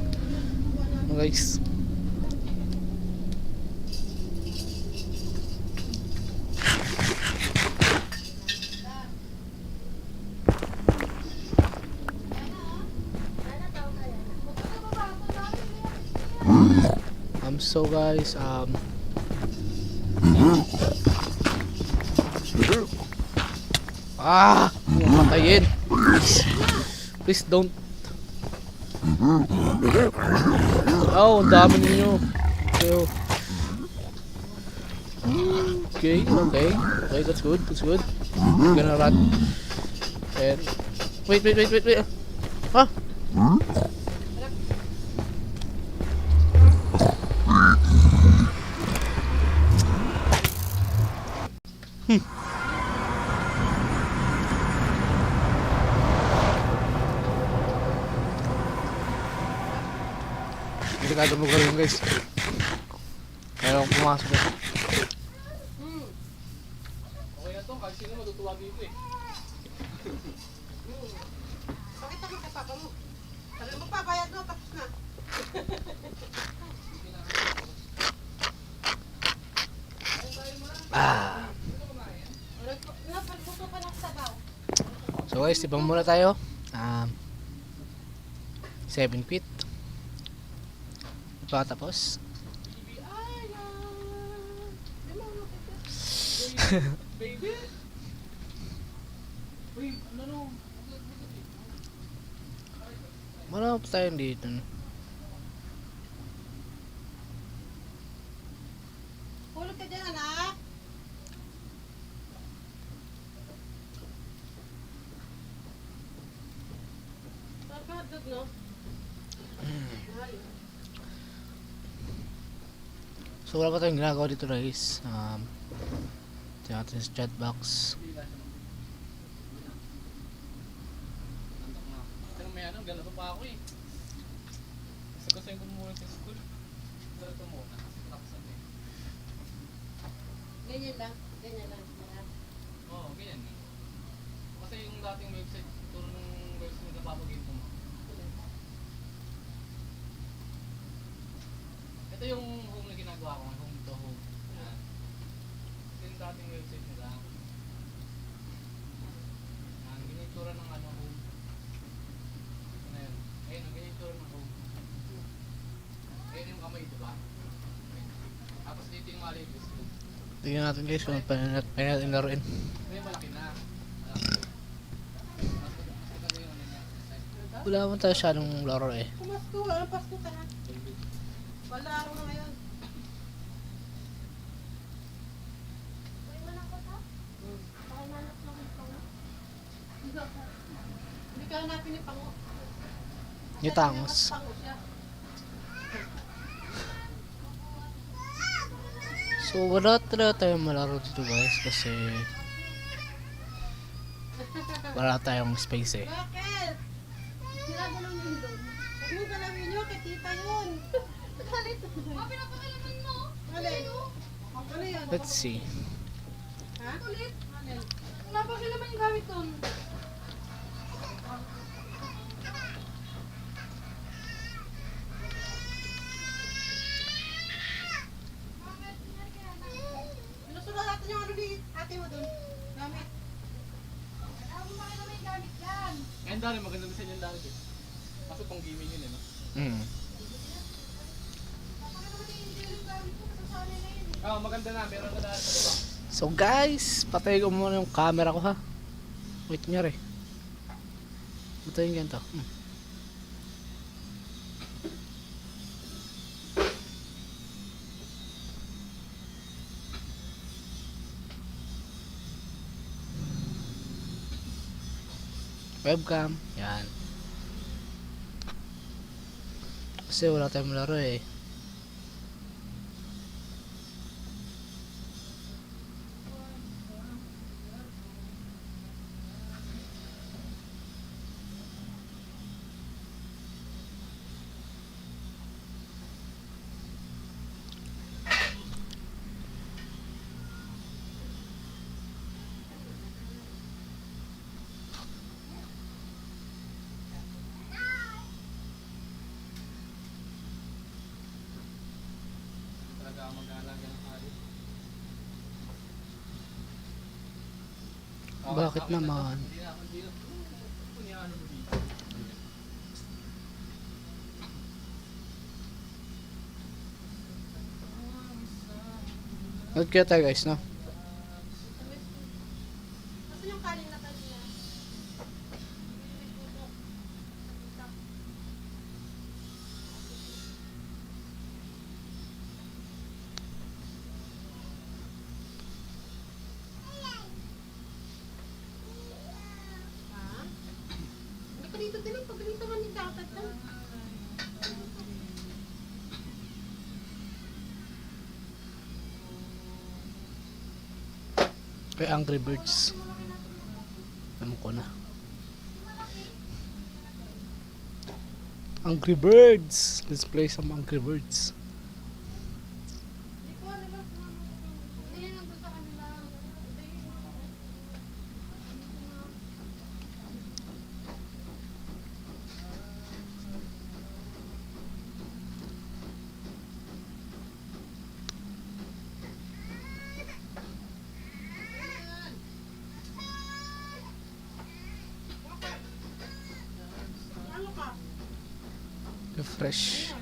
Guys. So guys, matayin. Please don't. Oh, ang dami ninyo. Okay, okay, that's good, that's good. I'm gonna run. And wait. Huh? Delikado lugar yun guys. Kaya akong pumasok eh. Okay na to, kahit sino matutuwa dito eh. Bakit naman kay papa mo? Talaga magpabayad mo, tapos na. Napagbuto pa ng sabaw. So guys, tibang muna tayo. 7 feet. Patapos. Baby? Uy, ano? Marami pa tayo dito. Hulog ka dyan, anak. Pagkadog, no? So wala pa tayong ginagawa dito guys. Tingnan natin sa chat box. Pero may ano, ganito pa ako eh. Kasi ko muna sa school. Ganito muna, kasi tapos na eh. Ganyan lang. Ganyan lang. Oo, ganyan eh. Kasi yung dating website, turo nung website na papagin ko mo. Ito yung home na ginagawa ko, home to home. Yan. Ito yung dating website nila. Yan, ganyan yung tura ng ano, home. Ito na yun. Ayun, ganyan yung tura ng home. Ayun yung kamay, diba? Ayun. Tapos dito yung mga labels. Tingnan natin guys kung paano natin laruin. May malaki na. Malaki. Mas maganda yung ano niya. Wala naman tayo masyadong laro eh. Kumasko, walang pasko ka na. Wala araw na ngayon. Hindi ka hanapin ni Pango. Yung tangos. Pango siya. So wala talaga tayong malaro dito guys kasi wala tayong space eh. Bakit? Ginagalaw niyo doon. Huwag mo galawin niyo, kay tita yun. Galit. Pinapakalaman mo? Alin? Ano yan? Let's see. Ha? Ulit? Wala pa sila man yung gamit doon. Sinusunod natin yung ano ni ate mo doon. Gamit. Ayun dali, maganda design yung dali eh. Kaso pang gaming yun eh, no? Oh, maganda na. Meron na dahil sa baba. So guys, patay ko muna yung camera ko ha. Wait nyo rin. Patayin ganito. Webcam. Yan. Kasi wala tayong laro eh. Talaga ang mag-aalaga ng hayop. Bakit naman? Hindi na. Ano mo dito? Nag kaya tayo guys, no? Nasaan yung kanin na kanina? Ha? Hindi ka dito din. Pag dito man ni Tatat lang. Kay Angry Birds. Alam ko na. Angry Birds! Let's play some Angry Birds. Hindi na nandun sa kanila. Ano ka? Refresh.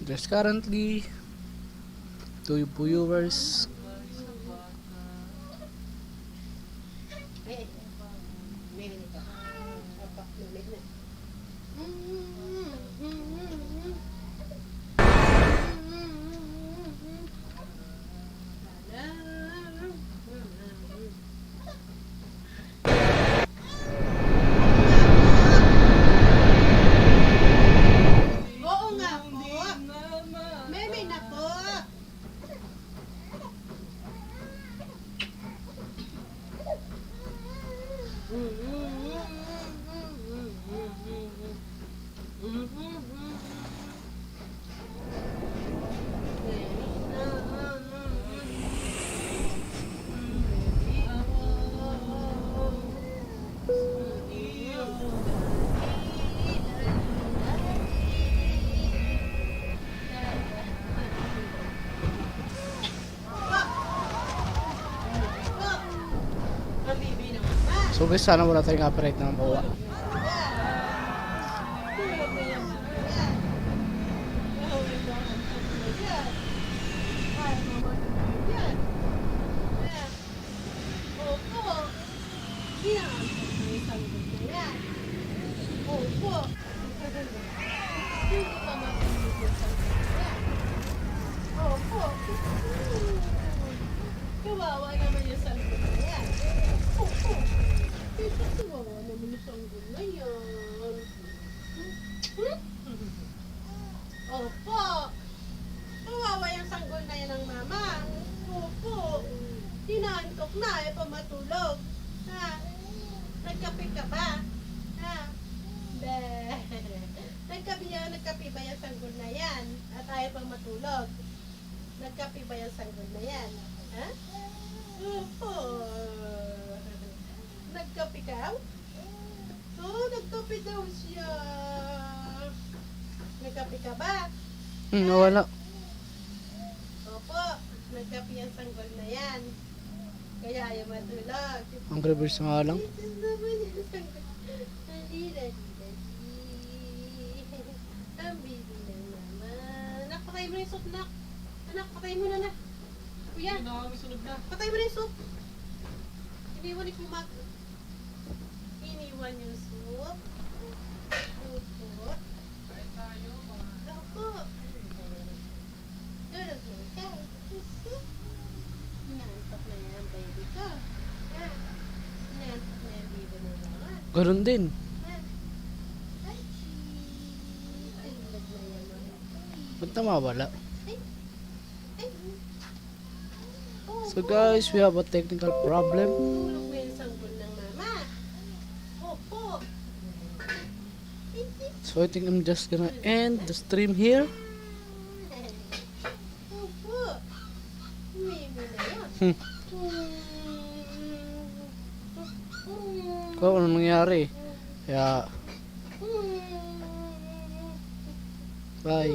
There's currently 2 viewers. May minute ka. Opo, may minute Oo nga po. Meme na po. Ang bibi naman ba? So guys, sana wala tayong copyright na makuha. Kawawa naman yung sanggol na yan. Opo. Kawawa naman yung sanggol na yan. Opo. Kawawa yung sanggol na yan ng mama. Opo. Inaantok na eh, pamatulog. Ha? Nagkape ka ba? Ha? Be. Nagkape ba yung sanggol na yan? At Ayaw pang matulog. Nagkape ba yung sanggol na yan? Ha? Opo. Nagkape ka? Oo, nagkape daw siya. Nagkape ka ba? Nawala. Opo, nagkape yung sanggol na yan. Kaya ayaw matulog. Angry Birds nga lang. Ito naman yung sanggol. Dali. Ang bibi lang naman. Anak, patay mo na yung soup, nak. Anak, patay mo na. Kuya, Nakakamisunod na. patay mo na yung soup. Iniwan ni Kumag. Iniwan yung soup. Opo. Kain tayo, mga... Opo. Tulog mo ka. Nantok na yan, baby ko. Ha? Nantok na yan, baby mo naman. Ganun din. Ha? Ay, tulog na yan, mga. Ba't nawawala? Ay. So guys, we have a technical problem. Tulog mo yung sanggol ng mama. Opo. So I think I'm just gonna end the stream here. Opo. Mimi na yun. Hmm. Kung ano nangyari. Kaya, bye.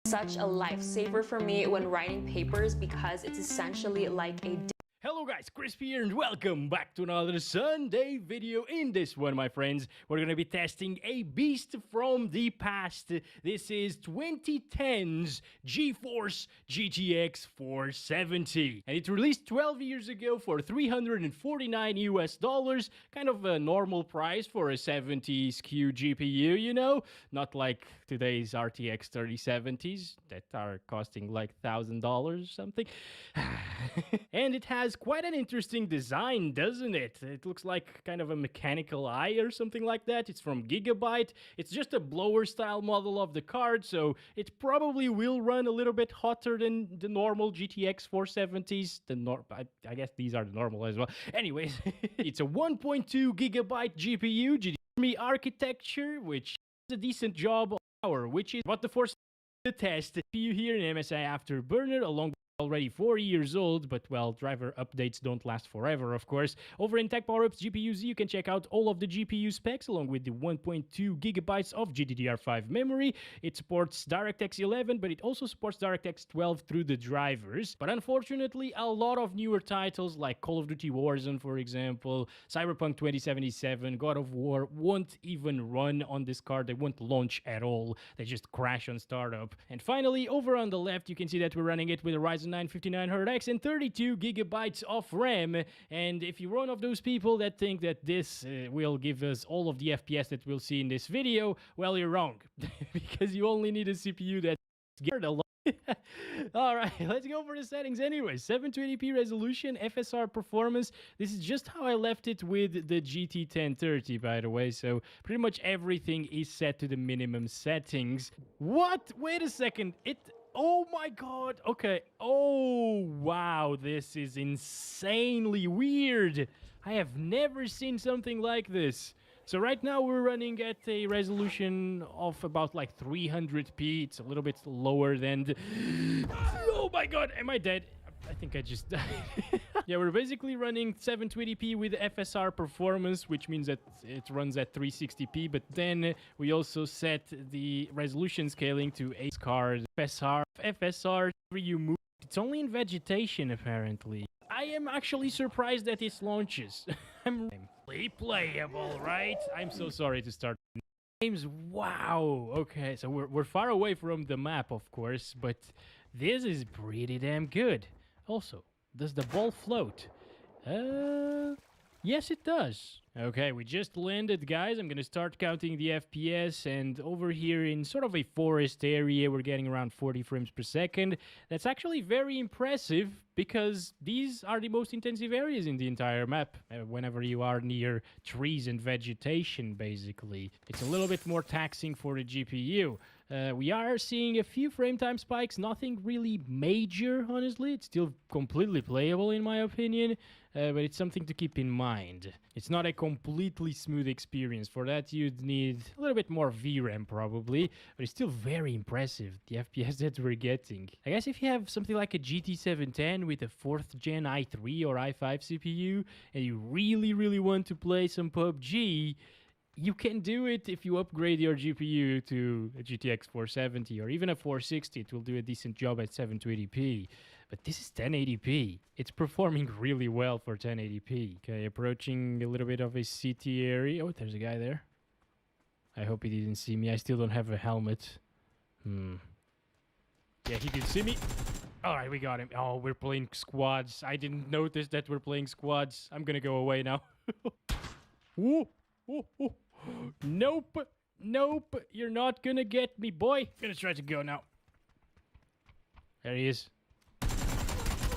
Such a lifesaver for me when writing papers because it's essentially like a Hello guys, Crispy here and welcome back to another Sunday video. In this one, my friends, we're gonna be testing a beast from the past. This is 2010's GeForce GTX 470. And it released 12 years ago for $349 US. Kind of a normal price for a 70 SKU GPU, you know? Not like today's RTX 3070s that are costing like $1,000 or something. And it has quite an interesting design, doesn't it? It looks like kind of a mechanical eye or something like that. It's from Gigabyte. It's just a blower style model of the card, so it probably will run a little bit hotter than the normal GTX 470s. I guess these are the normal as well. Anyways, it's a 1.2 gigabyte GPU, GDMI architecture, which does a decent job of power, which is what the 470 to test. CPU here in MSI Afterburner, along already 4 years old, but well, driver updates don't last forever, of course. Over in Tech PowerUp's GPUs, you can check out all of the GPU specs along with the 1.2 gigabytes of GDDR5 memory. It supports DirectX 11, but it also supports DirectX 12 through the drivers. But unfortunately, a lot of newer titles like Call of Duty Warzone, for example, Cyberpunk 2077, God of War won't even run on this card. They won't launch at all. They just crash on startup. And finally, over on the left, you can see that we're running it with a Ryzen 9 5900X and 32 gigabytes of RAM. And if you're one of those people that think that this will give us all of the FPS that we'll see in this video, well, you're wrong. Because you only need a CPU that's geared a lot. Alright, let's go for the settings anyway. 720p resolution, FSR performance. This is just how I left it with the GT 1030, by the way. So pretty much everything is set to the minimum settings. What? Wait a second. Oh my god. Okay. Oh, wow. This is insanely weird. I have never seen something like this. So right now we're running at a resolution of about like 300p. It's a little bit lower than the... Oh my god. Am I dead? I think I just died. Yeah, we're basically running 720p with FSR performance, which means that it runs at 360p, but then we also set the resolution scaling to 8 card FSR you move. It's only in vegetation, apparently. I am actually surprised that it launches. I'm playable, right? I'm so sorry to start games. Wow. Okay, so we're far away from the map, of course, but this is pretty damn good. Also, does the ball float? Yes, it does. Okay, we just landed, guys. I'm gonna start counting the FPS, and over here in sort of a forest area, we're getting around 40 frames per second. That's actually very impressive, because these are the most intensive areas in the entire map, whenever you are near trees and vegetation, basically. It's a little bit more taxing for the GPU. We are seeing a few frame time spikes, nothing really major, honestly. It's still completely playable, in my opinion, but it's something to keep in mind. It's not a completely smooth experience. For that, you'd need a little bit more VRAM, probably, but it's still very impressive, the FPS that we're getting. I guess if you have something like a GT 710 with a 4th gen i3 or i5 CPU, and you really, really want to play some PUBG, you can do it if you upgrade your GPU to a GTX 470 or even a 460. It will do a decent job at 720p. But this is 1080p. It's performing really well for 1080p. Okay, approaching a little bit of a city area. Oh, there's a guy there. I hope he didn't see me. I still don't have a helmet. Yeah, he did see me. All right, we got him. Oh, we're playing squads. I didn't notice that we're playing squads. I'm gonna go away now. Woo. Ooh, ooh. Nope. Nope. You're not gonna get me, boy. Gonna try to go now. There he is.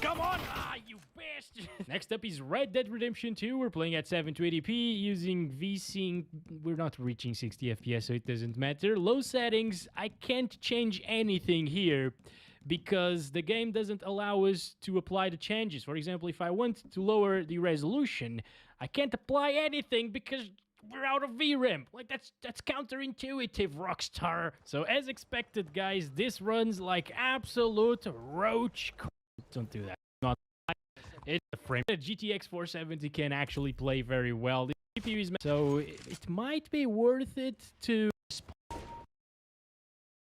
Come on! Ah, you bastard! Next up is Red Dead Redemption 2. We're playing at 720p using VSync. We're not reaching 60 FPS, so it doesn't matter. Low settings. I can't change anything here because the game doesn't allow us to apply the changes. For example, if I want to lower the resolution, I can't apply anything because we're out of VRAM. Like, that's counterintuitive, Rockstar. So as expected, guys, this runs like absolute roach. Don't do that. Not it's a frame. The GTX 470 can actually play very well. The CPU is so it might be worth it to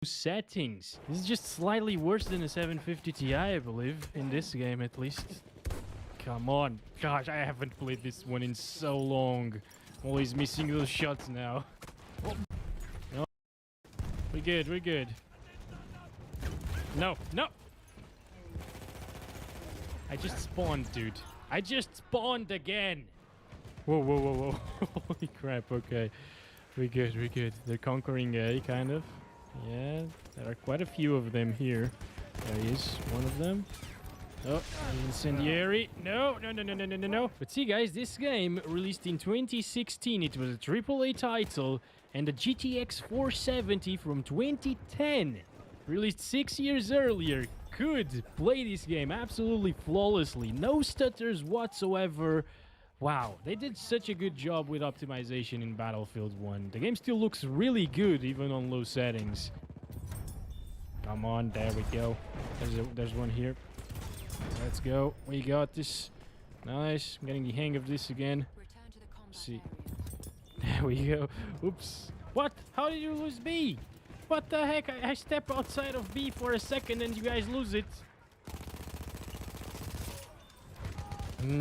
settings. This is just slightly worse than a 750 Ti, I believe, in this game at least. Come on. Gosh, I haven't played this one in so long. Always missing those shots now. Oh. No. We're good, we're good. No, no! I just spawned, dude. I just spawned again! Whoa, whoa, whoa, whoa. Holy crap, okay. We're good, we're good. They're conquering A, kind of. Yeah, there are quite a few of them here. There he is, one of them. Oh, incendiary. No, no, no, no, no, no, no, no. But see, guys, this game released in 2016. It was a AAA title, and the GTX 470 from 2010, released 6 years earlier, could play this game absolutely flawlessly. No stutters whatsoever. Wow, they did such a good job with optimization in Battlefield 1. The game still looks really good, even on low settings. Come on, there we go. There's one here. Let's go. We got this. Nice. I'm getting the hang of this again. Let's see. There we go. Oops. What? How did you lose B? What the heck? I step outside of B for a second and you guys lose it. We're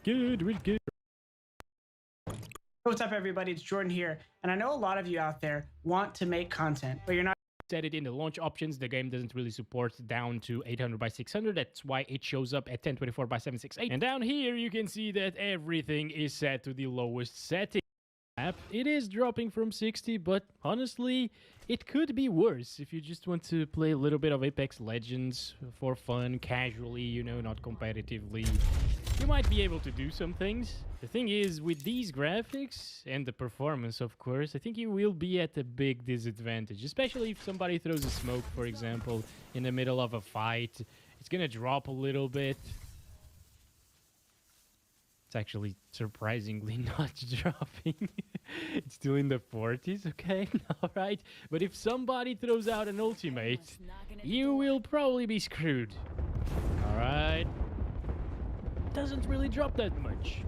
good. We're good. What's up, everybody? It's Jordan here, and I know a lot of you out there want to make content, but you're not. Set it in the launch options. The game doesn't really support down to 800 by 600. That's why it shows up at 1024 by 768. And down here, you can see that everything is set to the lowest setting. It is dropping from 60, but honestly, it could be worse if you just want to play a little bit of Apex Legends for fun, casually, you know, not competitively. You might be able to do some things. The thing is, with these graphics and the performance, of course, I think you will be at a big disadvantage, especially if somebody throws a smoke, for example, in the middle of a fight. It's gonna drop a little bit. It's actually surprisingly not dropping. It's still in the 40s, okay? Alright. But if somebody throws out an ultimate, you will probably be screwed. Alright. Doesn't really drop that much.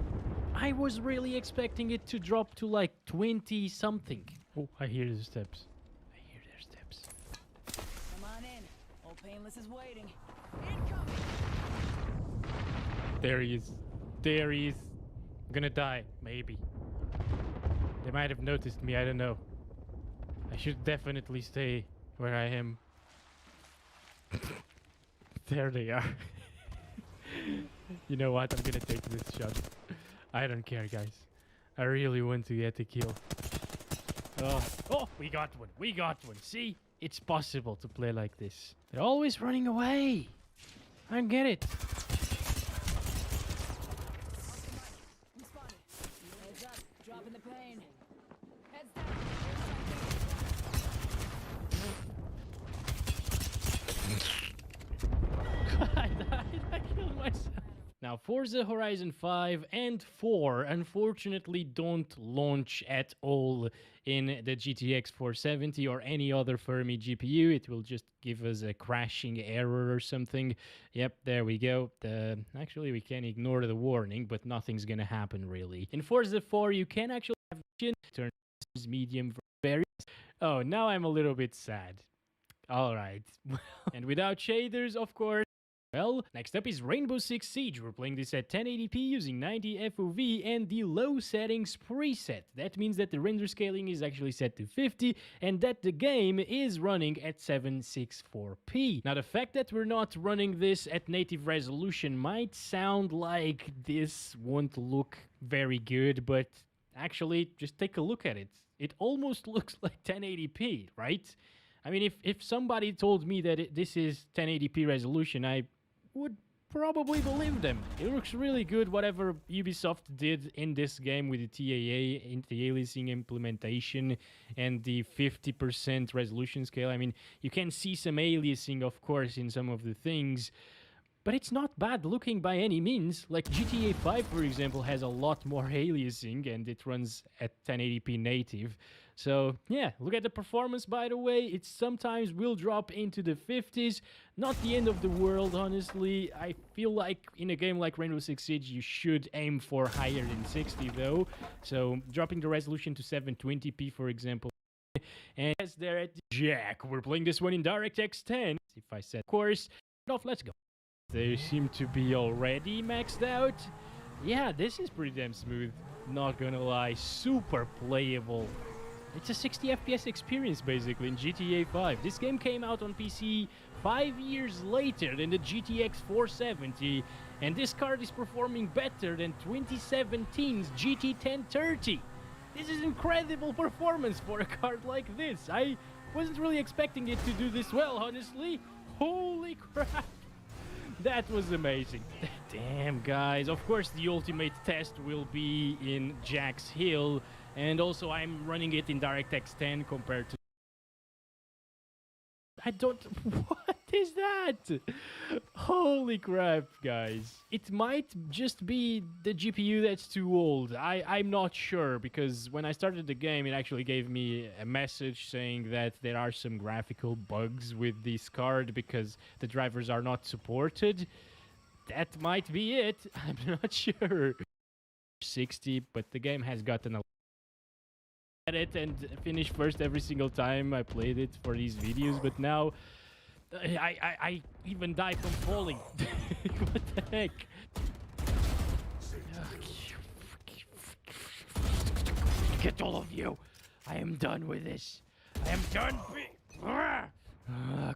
I was really expecting it to drop to like 20 something. Oh, I hear the steps. I hear their steps. Come on in. Old Painless is waiting. Incoming. There he is. There he is. I'm gonna die, maybe. They might have noticed me, I don't know. I should definitely stay where I am. There they are. You know what? I'm gonna take this shot. I don't care, guys. I really want to get a kill. Oh, we got one. We got one. See? It's possible to play like this. They're always running away. I don't get it. Heads up. Dropping the pain. Heads down. I died. I killed myself. Now, Forza Horizon 5 and 4 unfortunately don't launch at all in the GTX 470 or any other Fermi GPU. It will just give us a crashing error or something. Yep, there we go. Actually, we can ignore the warning, but nothing's gonna happen really. In Forza 4, you can actually have turn medium for various. Oh, now I'm a little bit sad. All right. And without shaders, of course. Well, next up is Rainbow Six Siege. We're playing this at 1080p using 90 FOV and the low settings preset. That means that the render scaling is actually set to 50 and that the game is running at 764p. Now, the fact that we're not running this at native resolution might sound like this won't look very good, but actually, just take a look at it. It almost looks like 1080p, right? I mean, if somebody told me that this is 1080p resolution, I would probably believe them. It looks really good, whatever Ubisoft did in this game with the TAA, anti-aliasing implementation, and the 50% resolution scale. I mean, you can see some aliasing, of course, in some of the things, but it's not bad looking by any means. Like GTA 5, for example, has a lot more aliasing, and it runs at 1080p native. So, yeah, look at the performance, by the way. It sometimes will drop into the 50s. Not the end of the world, honestly. I feel like in a game like Rainbow Six Siege, you should aim for higher than 60, though. So, dropping the resolution to 720p, for example. And as there at Jack, we're playing this one in DirectX 10. If I said, of course, off, let's go. They seem to be already maxed out. Yeah, this is pretty damn smooth. Not gonna lie, super playable. It's a 60 FPS experience, basically, in GTA 5. This game came out on PC 5 years later than the GTX 470, and this card is performing better than 2017's GT 1030. This is incredible performance for a card like this. I wasn't really expecting it to do this well, honestly. Holy crap. That was amazing. Damn, guys. Of course, the ultimate test will be in Jack's Hill. And also, I'm running it in DirectX 10 compared to... I don't... What is that? Holy crap, guys. It might just be the GPU that's too old. I'm not sure, because when I started the game, it actually gave me a message saying that there are some graphical bugs with this card because the drivers are not supported. That might be it. I'm not sure. 60, but the game has gotten a at it and finish first every single time I played it for these videos, but now I even die from falling. What the heck? Get all of you! I am done with this. I am done.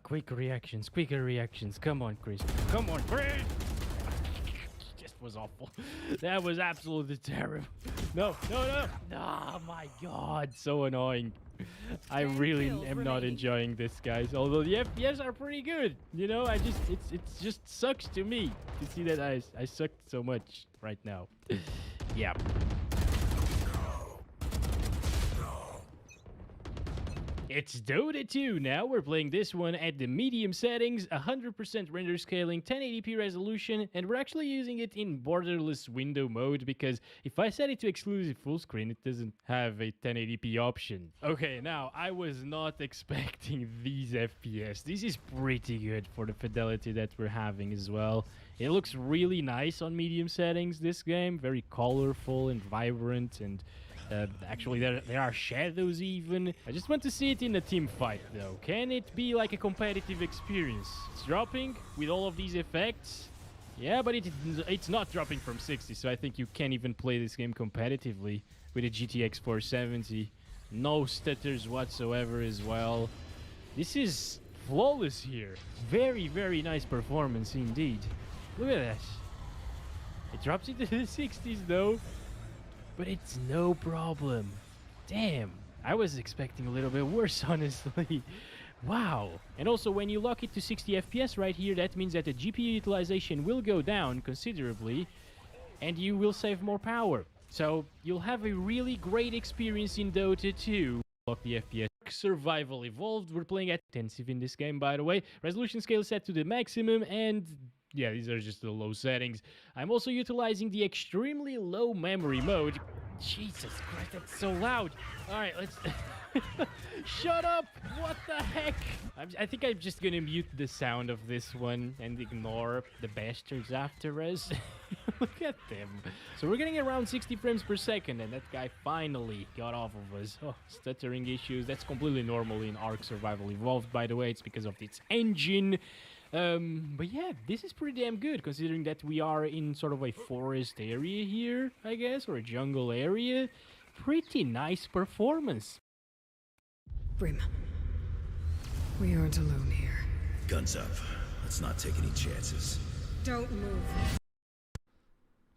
Quicker reactions. Come on, Chris. Come on, Chris. Was awful. That was absolutely terrible. No. Oh my god, so annoying. I really am not enjoying this, guys. Although the FPS are pretty good. You know, it just sucks to me to see that I sucked so much right now. Yeah. It's Dota 2 now. We're playing this one at the medium settings, 100% render scaling, 1080p resolution, and we're actually using it in borderless window mode because if I set it to exclusive full screen, it doesn't have a 1080p option. Okay, now, I was not expecting these FPS. This is pretty good for the fidelity that we're having as well. It looks really nice on medium settings, this game. Very colorful and vibrant, and actually there are shadows even. I just want to see it in a team fight though. Can it be like a competitive experience? It's dropping with all of these effects. Yeah, but it's not dropping from 60, so I think you can't even play this game competitively with a GTX 470. No stutters whatsoever as well. This is flawless here. Very, very nice performance indeed. Look at that. It drops into the 60s though. But it's no problem. Damn. I was expecting a little bit worse, honestly. Wow. And also, when you lock it to 60 FPS right here, that means that the GPU utilization will go down considerably, and you will save more power. So, you'll have a really great experience in Dota 2. Lock the FPS. Survival Evolved. We're playing at intensive in this game, by the way. Resolution scale set to the maximum, and... yeah, these are just the low settings. I'm also utilizing the extremely low memory mode. Jesus Christ, that's so loud. All right, let's... Shut up! What the heck? I think I'm just gonna mute the sound of this one and ignore the bastards after us. Look at them. So we're getting around 60 frames per second, and that guy finally got off of us. Oh, stuttering issues. That's completely normal in Ark Survival Evolved, by the way. It's because of its engine. But yeah, this is pretty damn good considering that we are in sort of a forest area here, I guess, or a jungle area. Pretty nice performance. Brim, we aren't alone here. Guns up. Let's not take any chances. Don't move.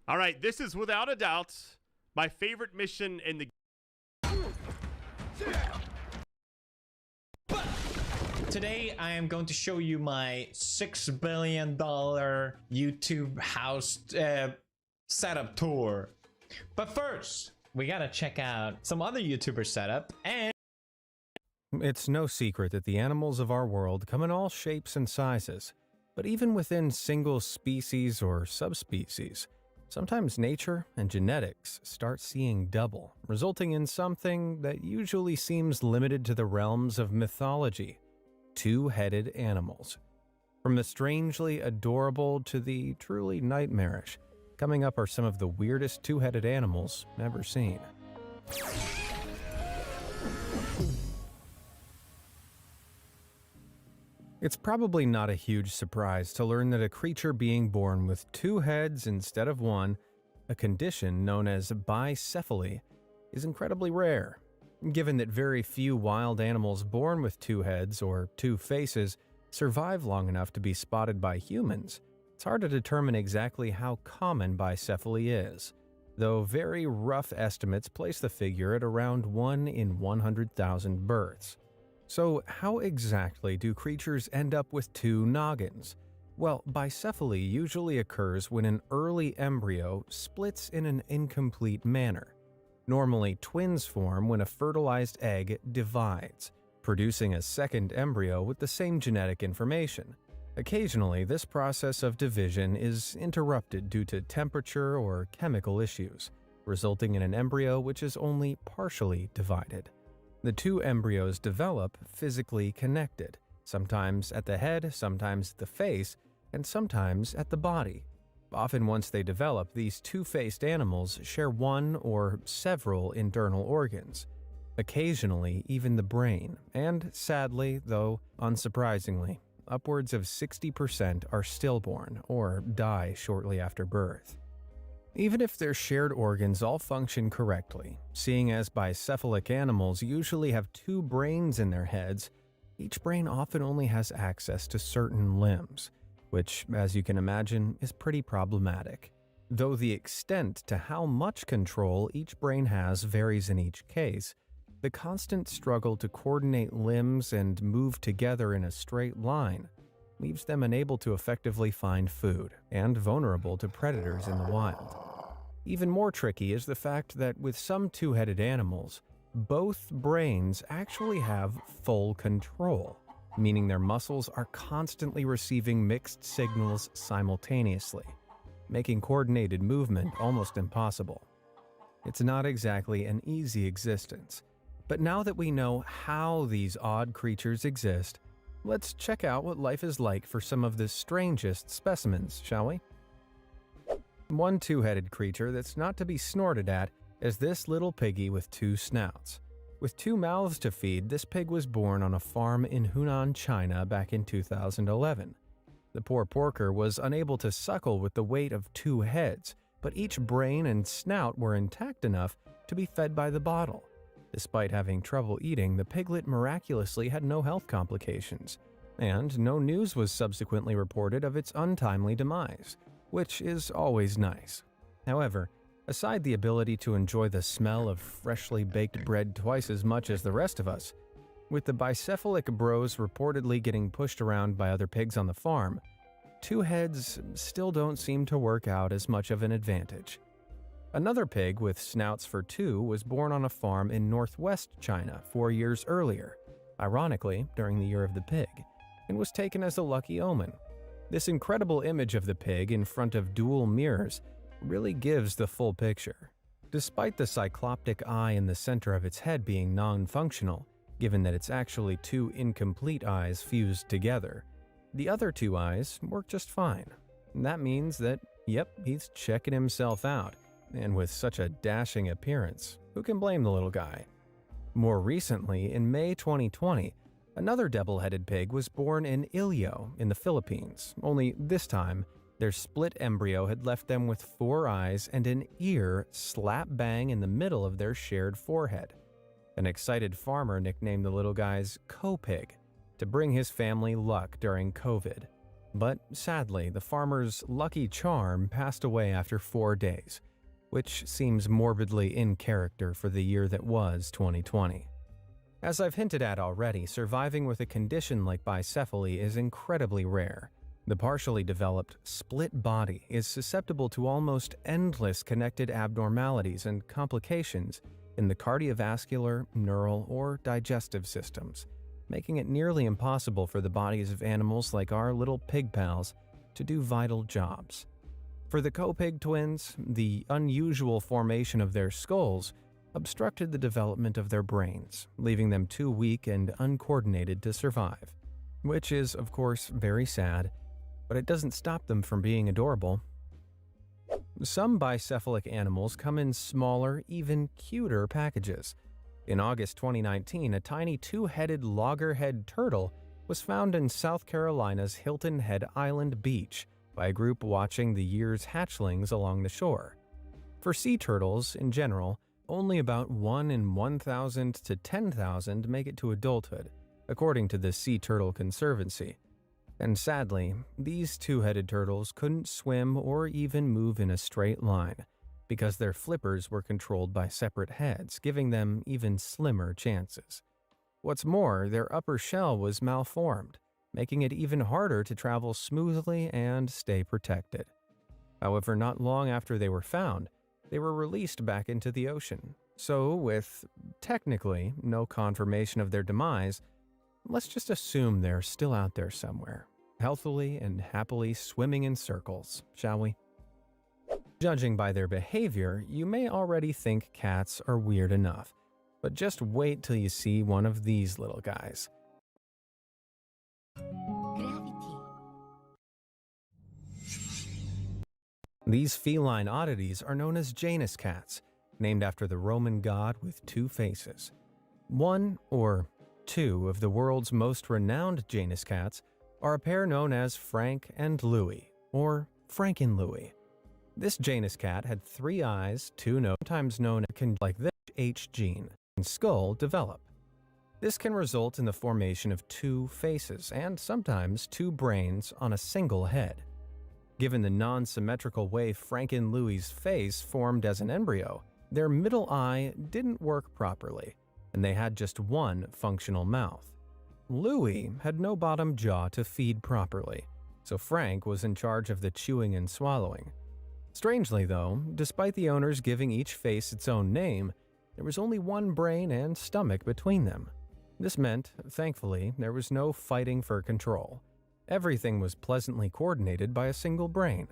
All right, this is without a doubt my favorite mission in the Today, I am going to show you my $6 billion YouTube house setup tour. But first, we gotta check out some other YouTuber setup and... It's no secret that the animals of our world come in all shapes and sizes, but even within single species or subspecies, sometimes nature and genetics start seeing double, resulting in something that usually seems limited to the realms of mythology: two-headed animals. From the strangely adorable to the truly nightmarish, coming up are some of the weirdest two-headed animals ever seen. It's probably not a huge surprise to learn that a creature being born with two heads instead of one, a condition known as bicephaly, is incredibly rare. Given that very few wild animals born with two heads or two faces survive long enough to be spotted by humans, it's hard to determine exactly how common bicephaly is, though very rough estimates place the figure at around 1 in 100,000 births. So how exactly do creatures end up with two noggins? Well, bicephaly usually occurs when an early embryo splits in an incomplete manner. Normally, twins form when a fertilized egg divides, producing a second embryo with the same genetic information. Occasionally, this process of division is interrupted due to temperature or chemical issues, resulting in an embryo which is only partially divided. The two embryos develop physically connected, sometimes at the head, sometimes at the face, and sometimes at the body. Often once they develop, these two-faced animals share one or several internal organs, occasionally even the brain, and sadly, though unsurprisingly, upwards of 60% are stillborn or die shortly after birth. Even if their shared organs all function correctly, seeing as bicephalic animals usually have two brains in their heads, each brain often only has access to certain limbs, which, as you can imagine, is pretty problematic. Though the extent to how much control each brain has varies in each case, the constant struggle to coordinate limbs and move together in a straight line leaves them unable to effectively find food and vulnerable to predators in the wild. Even more tricky is the fact that with some two-headed animals, both brains actually have full control, meaning their muscles are constantly receiving mixed signals simultaneously, making coordinated movement almost impossible. It's not exactly an easy existence, but now that we know how these odd creatures exist, let's check out what life is like for some of the strangest specimens, shall we? One two-headed creature that's not to be snorted at is this little piggy with two snouts. With two mouths to feed, this pig was born on a farm in Hunan, China back in 2011. The poor porker was unable to suckle with the weight of two heads, but each brain and snout were intact enough to be fed by the bottle. Despite having trouble eating, the piglet miraculously had no health complications, and no news was subsequently reported of its untimely demise, which is always nice. However, aside the ability to enjoy the smell of freshly baked bread twice as much as the rest of us, with the bicephalic bros reportedly getting pushed around by other pigs on the farm, two heads still don't seem to work out as much of an advantage. Another pig with snouts for two was born on a farm in northwest China 4 years earlier, ironically during the Year of the Pig, and was taken as a lucky omen. This incredible image of the pig in front of dual mirrors really gives the full picture. Despite the cycloptic eye in the center of its head being non-functional, given that it's actually two incomplete eyes fused together, the other two eyes work just fine. And that means that, yep, he's checking himself out, and with such a dashing appearance, who can blame the little guy? More recently, in May 2020, Another double-headed pig was born in Iloilo in the Philippines, only this time, their split embryo had left them with 4 eyes and an ear slap bang in the middle of their shared forehead. An excited farmer nicknamed the little guys Co-Pig to bring his family luck during COVID. But sadly, the farmer's lucky charm passed away after 4 days, which seems morbidly in character for the year that was 2020. As I've hinted at already, surviving with a condition like bicephaly is incredibly rare. The partially developed split body is susceptible to almost endless connected abnormalities and complications in the cardiovascular, neural, or digestive systems, making it nearly impossible for the bodies of animals like our little pig pals to do vital jobs. For the Co-Pig twins, the unusual formation of their skulls obstructed the development of their brains, leaving them too weak and uncoordinated to survive. Which is, of course, very sad, but it doesn't stop them from being adorable. Some bicephalic animals come in smaller, even cuter packages. In August 2019, a tiny 2-headed loggerhead turtle was found in South Carolina's Hilton Head Island beach by a group watching the year's hatchlings along the shore. For sea turtles, in general, only about 1 in 1,000 to 10,000 make it to adulthood, according to the Sea Turtle Conservancy. And sadly, these 2-headed turtles couldn't swim or even move in a straight line, because their flippers were controlled by separate heads, giving them even slimmer chances. What's more, their upper shell was malformed, making it even harder to travel smoothly and stay protected. However, not long after they were found, they were released back into the ocean. So, with technically no confirmation of their demise, let's just assume they're still out there somewhere, healthily and happily swimming in circles, shall we? Judging by their behavior, you may already think cats are weird enough, but just wait till you see one of these little guys. These feline oddities are known as Janus cats, named after the Roman god with 2 faces. One, or 2, of the world's most renowned Janus cats are a pair known as Frank and Louis, or Frankenlouis. This Janus cat had 3 eyes, 2 noses, sometimes known as like the H gene, and skull develop. This can result in the formation of 2 faces and sometimes 2 brains on a single head. Given the non-symmetrical way Frankenlouis' face formed as an embryo, their middle eye didn't work properly, and they had just 1 functional mouth. Louis had no bottom jaw to feed properly, so Frank was in charge of the chewing and swallowing. Strangely though, despite the owners giving each face its own name, there was only 1 brain and stomach between them. This meant, thankfully, there was no fighting for control. Everything was pleasantly coordinated by a single brain.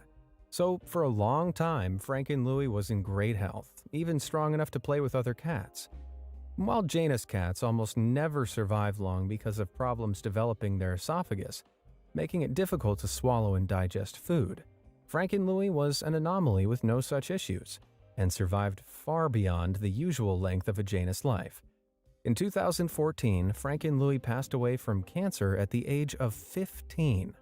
So, for a long time, Frankenlouis was in great health, even strong enough to play with other cats. While Janus cats almost never survive long because of problems developing their esophagus, making it difficult to swallow and digest food, Frankenlouis was an anomaly with no such issues, and survived far beyond the usual length of a Janus life. In 2014, Frankenlouis passed away from cancer at the age of 15,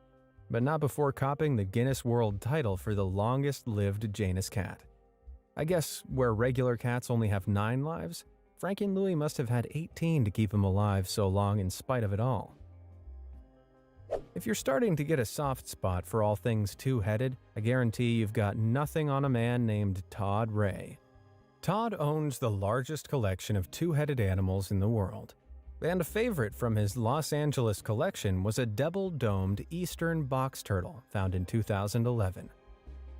but not before copping the Guinness World title for the longest-lived Janus cat. I guess where regular cats only have 9 lives, Frankenlouis must have had 18 to keep him alive so long in spite of it all. If you're starting to get a soft spot for all things 2-headed, I guarantee you've got nothing on a man named Todd Ray. Todd owns the largest collection of 2-headed animals in the world, and a favorite from his Los Angeles collection was a double-domed eastern box turtle found in 2011.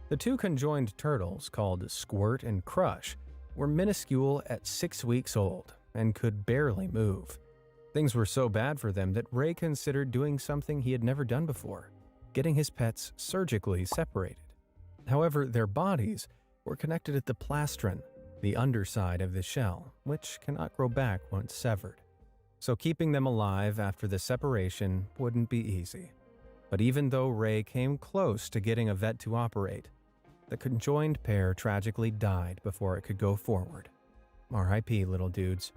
The 2 conjoined turtles, called Squirt and Crush, were minuscule at 6 weeks old and could barely move. Things were so bad for them that Ray considered doing something he had never done before, getting his pets surgically separated. However, their bodies were connected at the plastron, the underside of the shell, which cannot grow back once severed. So keeping them alive after the separation wouldn't be easy. But even though Ray came close to getting a vet to operate, the conjoined pair tragically died before it could go forward. R.I.P. little dudes.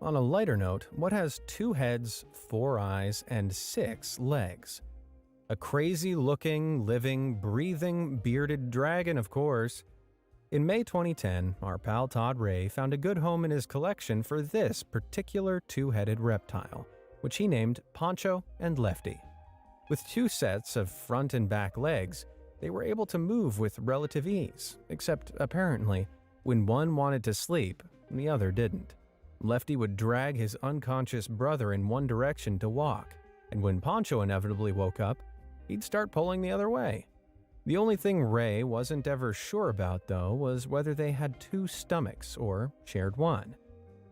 On a lighter note, what has 2 heads, 4 eyes, and 6 legs? A crazy-looking, living, breathing, bearded dragon, of course. In May 2010, our pal Todd Ray found a good home in his collection for this particular 2-headed reptile, which he named Poncho and Lefty. With 2 sets of front and back legs, they were able to move with relative ease, except apparently, when one wanted to sleep, the other didn't. Lefty would drag his unconscious brother in one direction to walk, and when Poncho inevitably woke up, he'd start pulling the other way. The only thing Ray wasn't ever sure about, though, was whether they had 2 stomachs or shared one.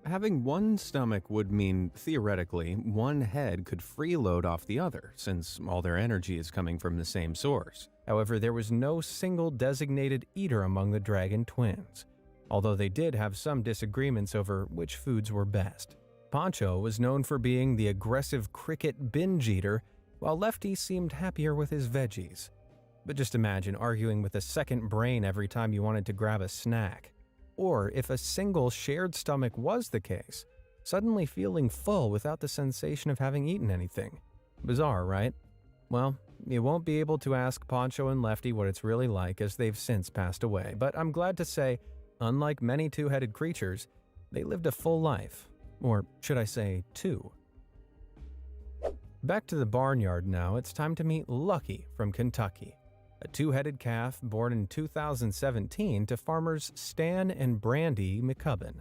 Having one stomach would mean, theoretically, one head could freeload off the other, since all their energy is coming from the same source. However, there was no single designated eater among the dragon twins, although they did have some disagreements over which foods were best. Poncho was known for being the aggressive cricket binge eater, while Lefty seemed happier with his veggies. But just imagine arguing with a second brain every time you wanted to grab a snack. Or if a single shared stomach was the case, suddenly feeling full without the sensation of having eaten anything. Bizarre, right? Well, you won't be able to ask Poncho and Lefty what it's really like, as they've since passed away, but I'm glad to say, unlike many 2-headed creatures, they lived a full life. Or should I say, 2. Back to the barnyard now, it's time to meet Lucky from Kentucky, a 2-headed calf born in 2017 to farmers Stan and Brandy McCubbin.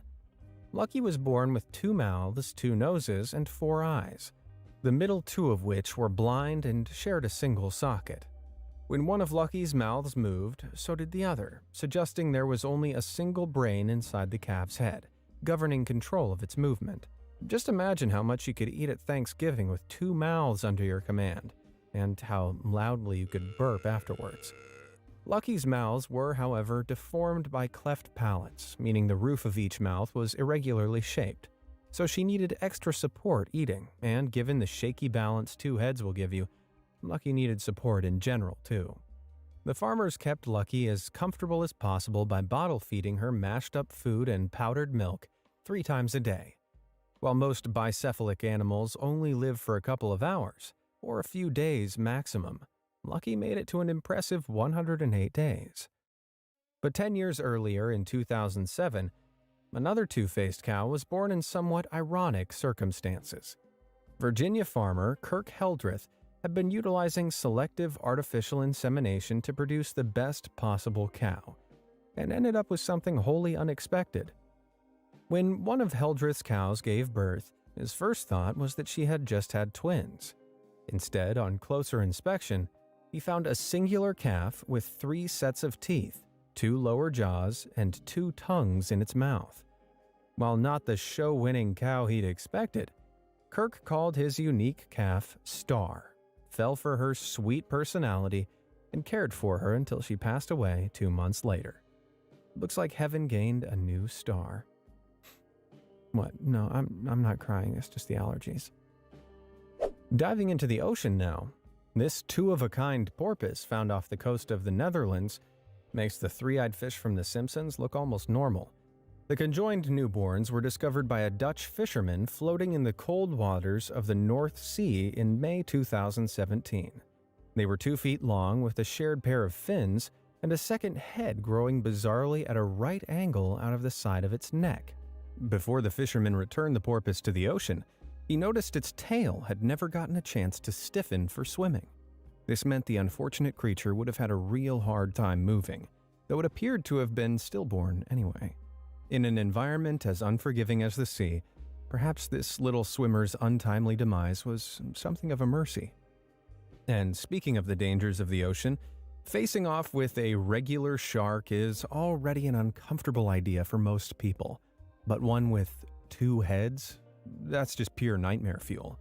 Lucky was born with 2 mouths, 2 noses, and 4 eyes, the middle 2 of which were blind and shared a single socket. When one of Lucky's mouths moved, so did the other, suggesting there was only a single brain inside the calf's head, governing control of its movement. Just imagine how much you could eat at Thanksgiving with 2 mouths under your command, and how loudly you could burp afterwards. Lucky's mouths were, however, deformed by cleft palates, meaning the roof of each mouth was irregularly shaped. So she needed extra support eating, and given the shaky balance 2 heads will give you, Lucky needed support in general, too. The farmers kept Lucky as comfortable as possible by bottle feeding her mashed up food and powdered milk 3 times a day. While most bicephalic animals only live for a couple of hours, or a few days maximum, Lucky made it to an impressive 108 days. But 10 years earlier, in 2007, another 2-faced cow was born in somewhat ironic circumstances. Virginia farmer Kirk Heldreth had been utilizing selective artificial insemination to produce the best possible cow, and ended up with something wholly unexpected. When one of Heldreth's cows gave birth, his first thought was that she had just had twins. Instead, on closer inspection, he found a singular calf with 3 sets of teeth, 2 lower jaws, and 2 tongues in its mouth. While not the show-winning cow he'd expected, Kirk called his unique calf Star, fell for her sweet personality, and cared for her until she passed away 2 months later. Looks like heaven gained a new star. What? No, I'm not crying, it's just the allergies. Diving into the ocean now, this 2-of-a-kind porpoise found off the coast of the Netherlands makes the 3-eyed fish from The Simpsons look almost normal. The conjoined newborns were discovered by a Dutch fisherman floating in the cold waters of the North Sea in May 2017. They were 2 feet long with a shared pair of fins and a second head growing bizarrely at a right angle out of the side of its neck. Before the fisherman returned the porpoise to the ocean, he noticed its tail had never gotten a chance to stiffen for swimming. This meant the unfortunate creature would have had a real hard time moving, though it appeared to have been stillborn anyway. In an environment as unforgiving as the sea, perhaps this little swimmer's untimely demise was something of a mercy. And speaking of the dangers of the ocean, facing off with a regular shark is already an uncomfortable idea for most people. But one with 2 heads? That's just pure nightmare fuel.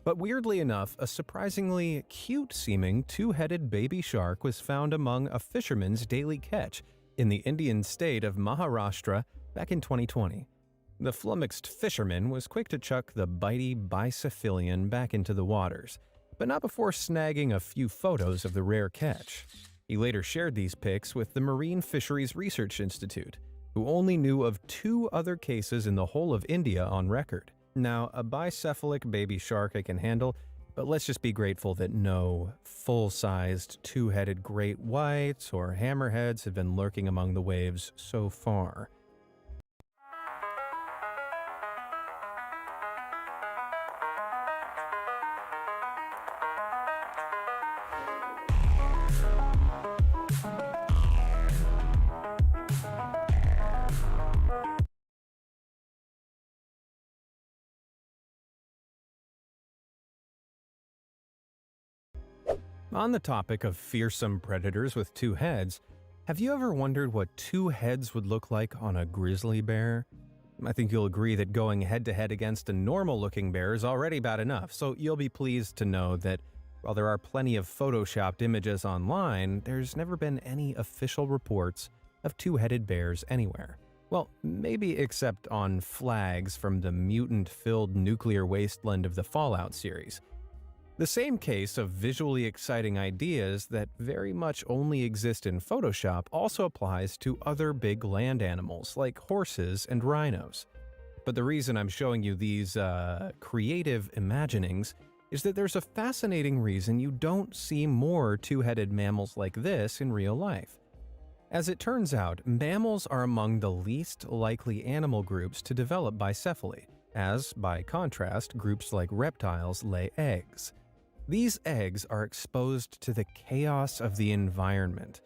But weirdly enough, a surprisingly cute-seeming 2-headed baby shark was found among a fisherman's daily catch in the Indian state of Maharashtra back in 2020. The flummoxed fisherman was quick to chuck the bitey bicephalian back into the waters, but not before snagging a few photos of the rare catch. He later shared these pics with the Marine Fisheries Research Institute, who only knew of 2 other cases in the whole of India on record. Now, a bicephalic baby shark I can handle, but let's just be grateful that no full-sized 2-headed great whites or hammerheads have been lurking among the waves so far. On the topic of fearsome predators with 2 heads, have you ever wondered what 2 heads would look like on a grizzly bear? I think you'll agree that going head-to-head against a normal-looking bear is already bad enough, so you'll be pleased to know that while there are plenty of photoshopped images online, there's never been any official reports of 2-headed bears anywhere. Well, maybe except on flags from the mutant-filled nuclear wasteland of the Fallout series. The same case of visually exciting ideas that very much only exist in Photoshop also applies to other big land animals like horses and rhinos. But the reason I'm showing you these creative imaginings is that there's a fascinating reason you don't see more 2-headed mammals like this in real life. As it turns out, mammals are among the least likely animal groups to develop bicephaly, as, by contrast, groups like reptiles lay eggs. These eggs are exposed to the chaos of the environment,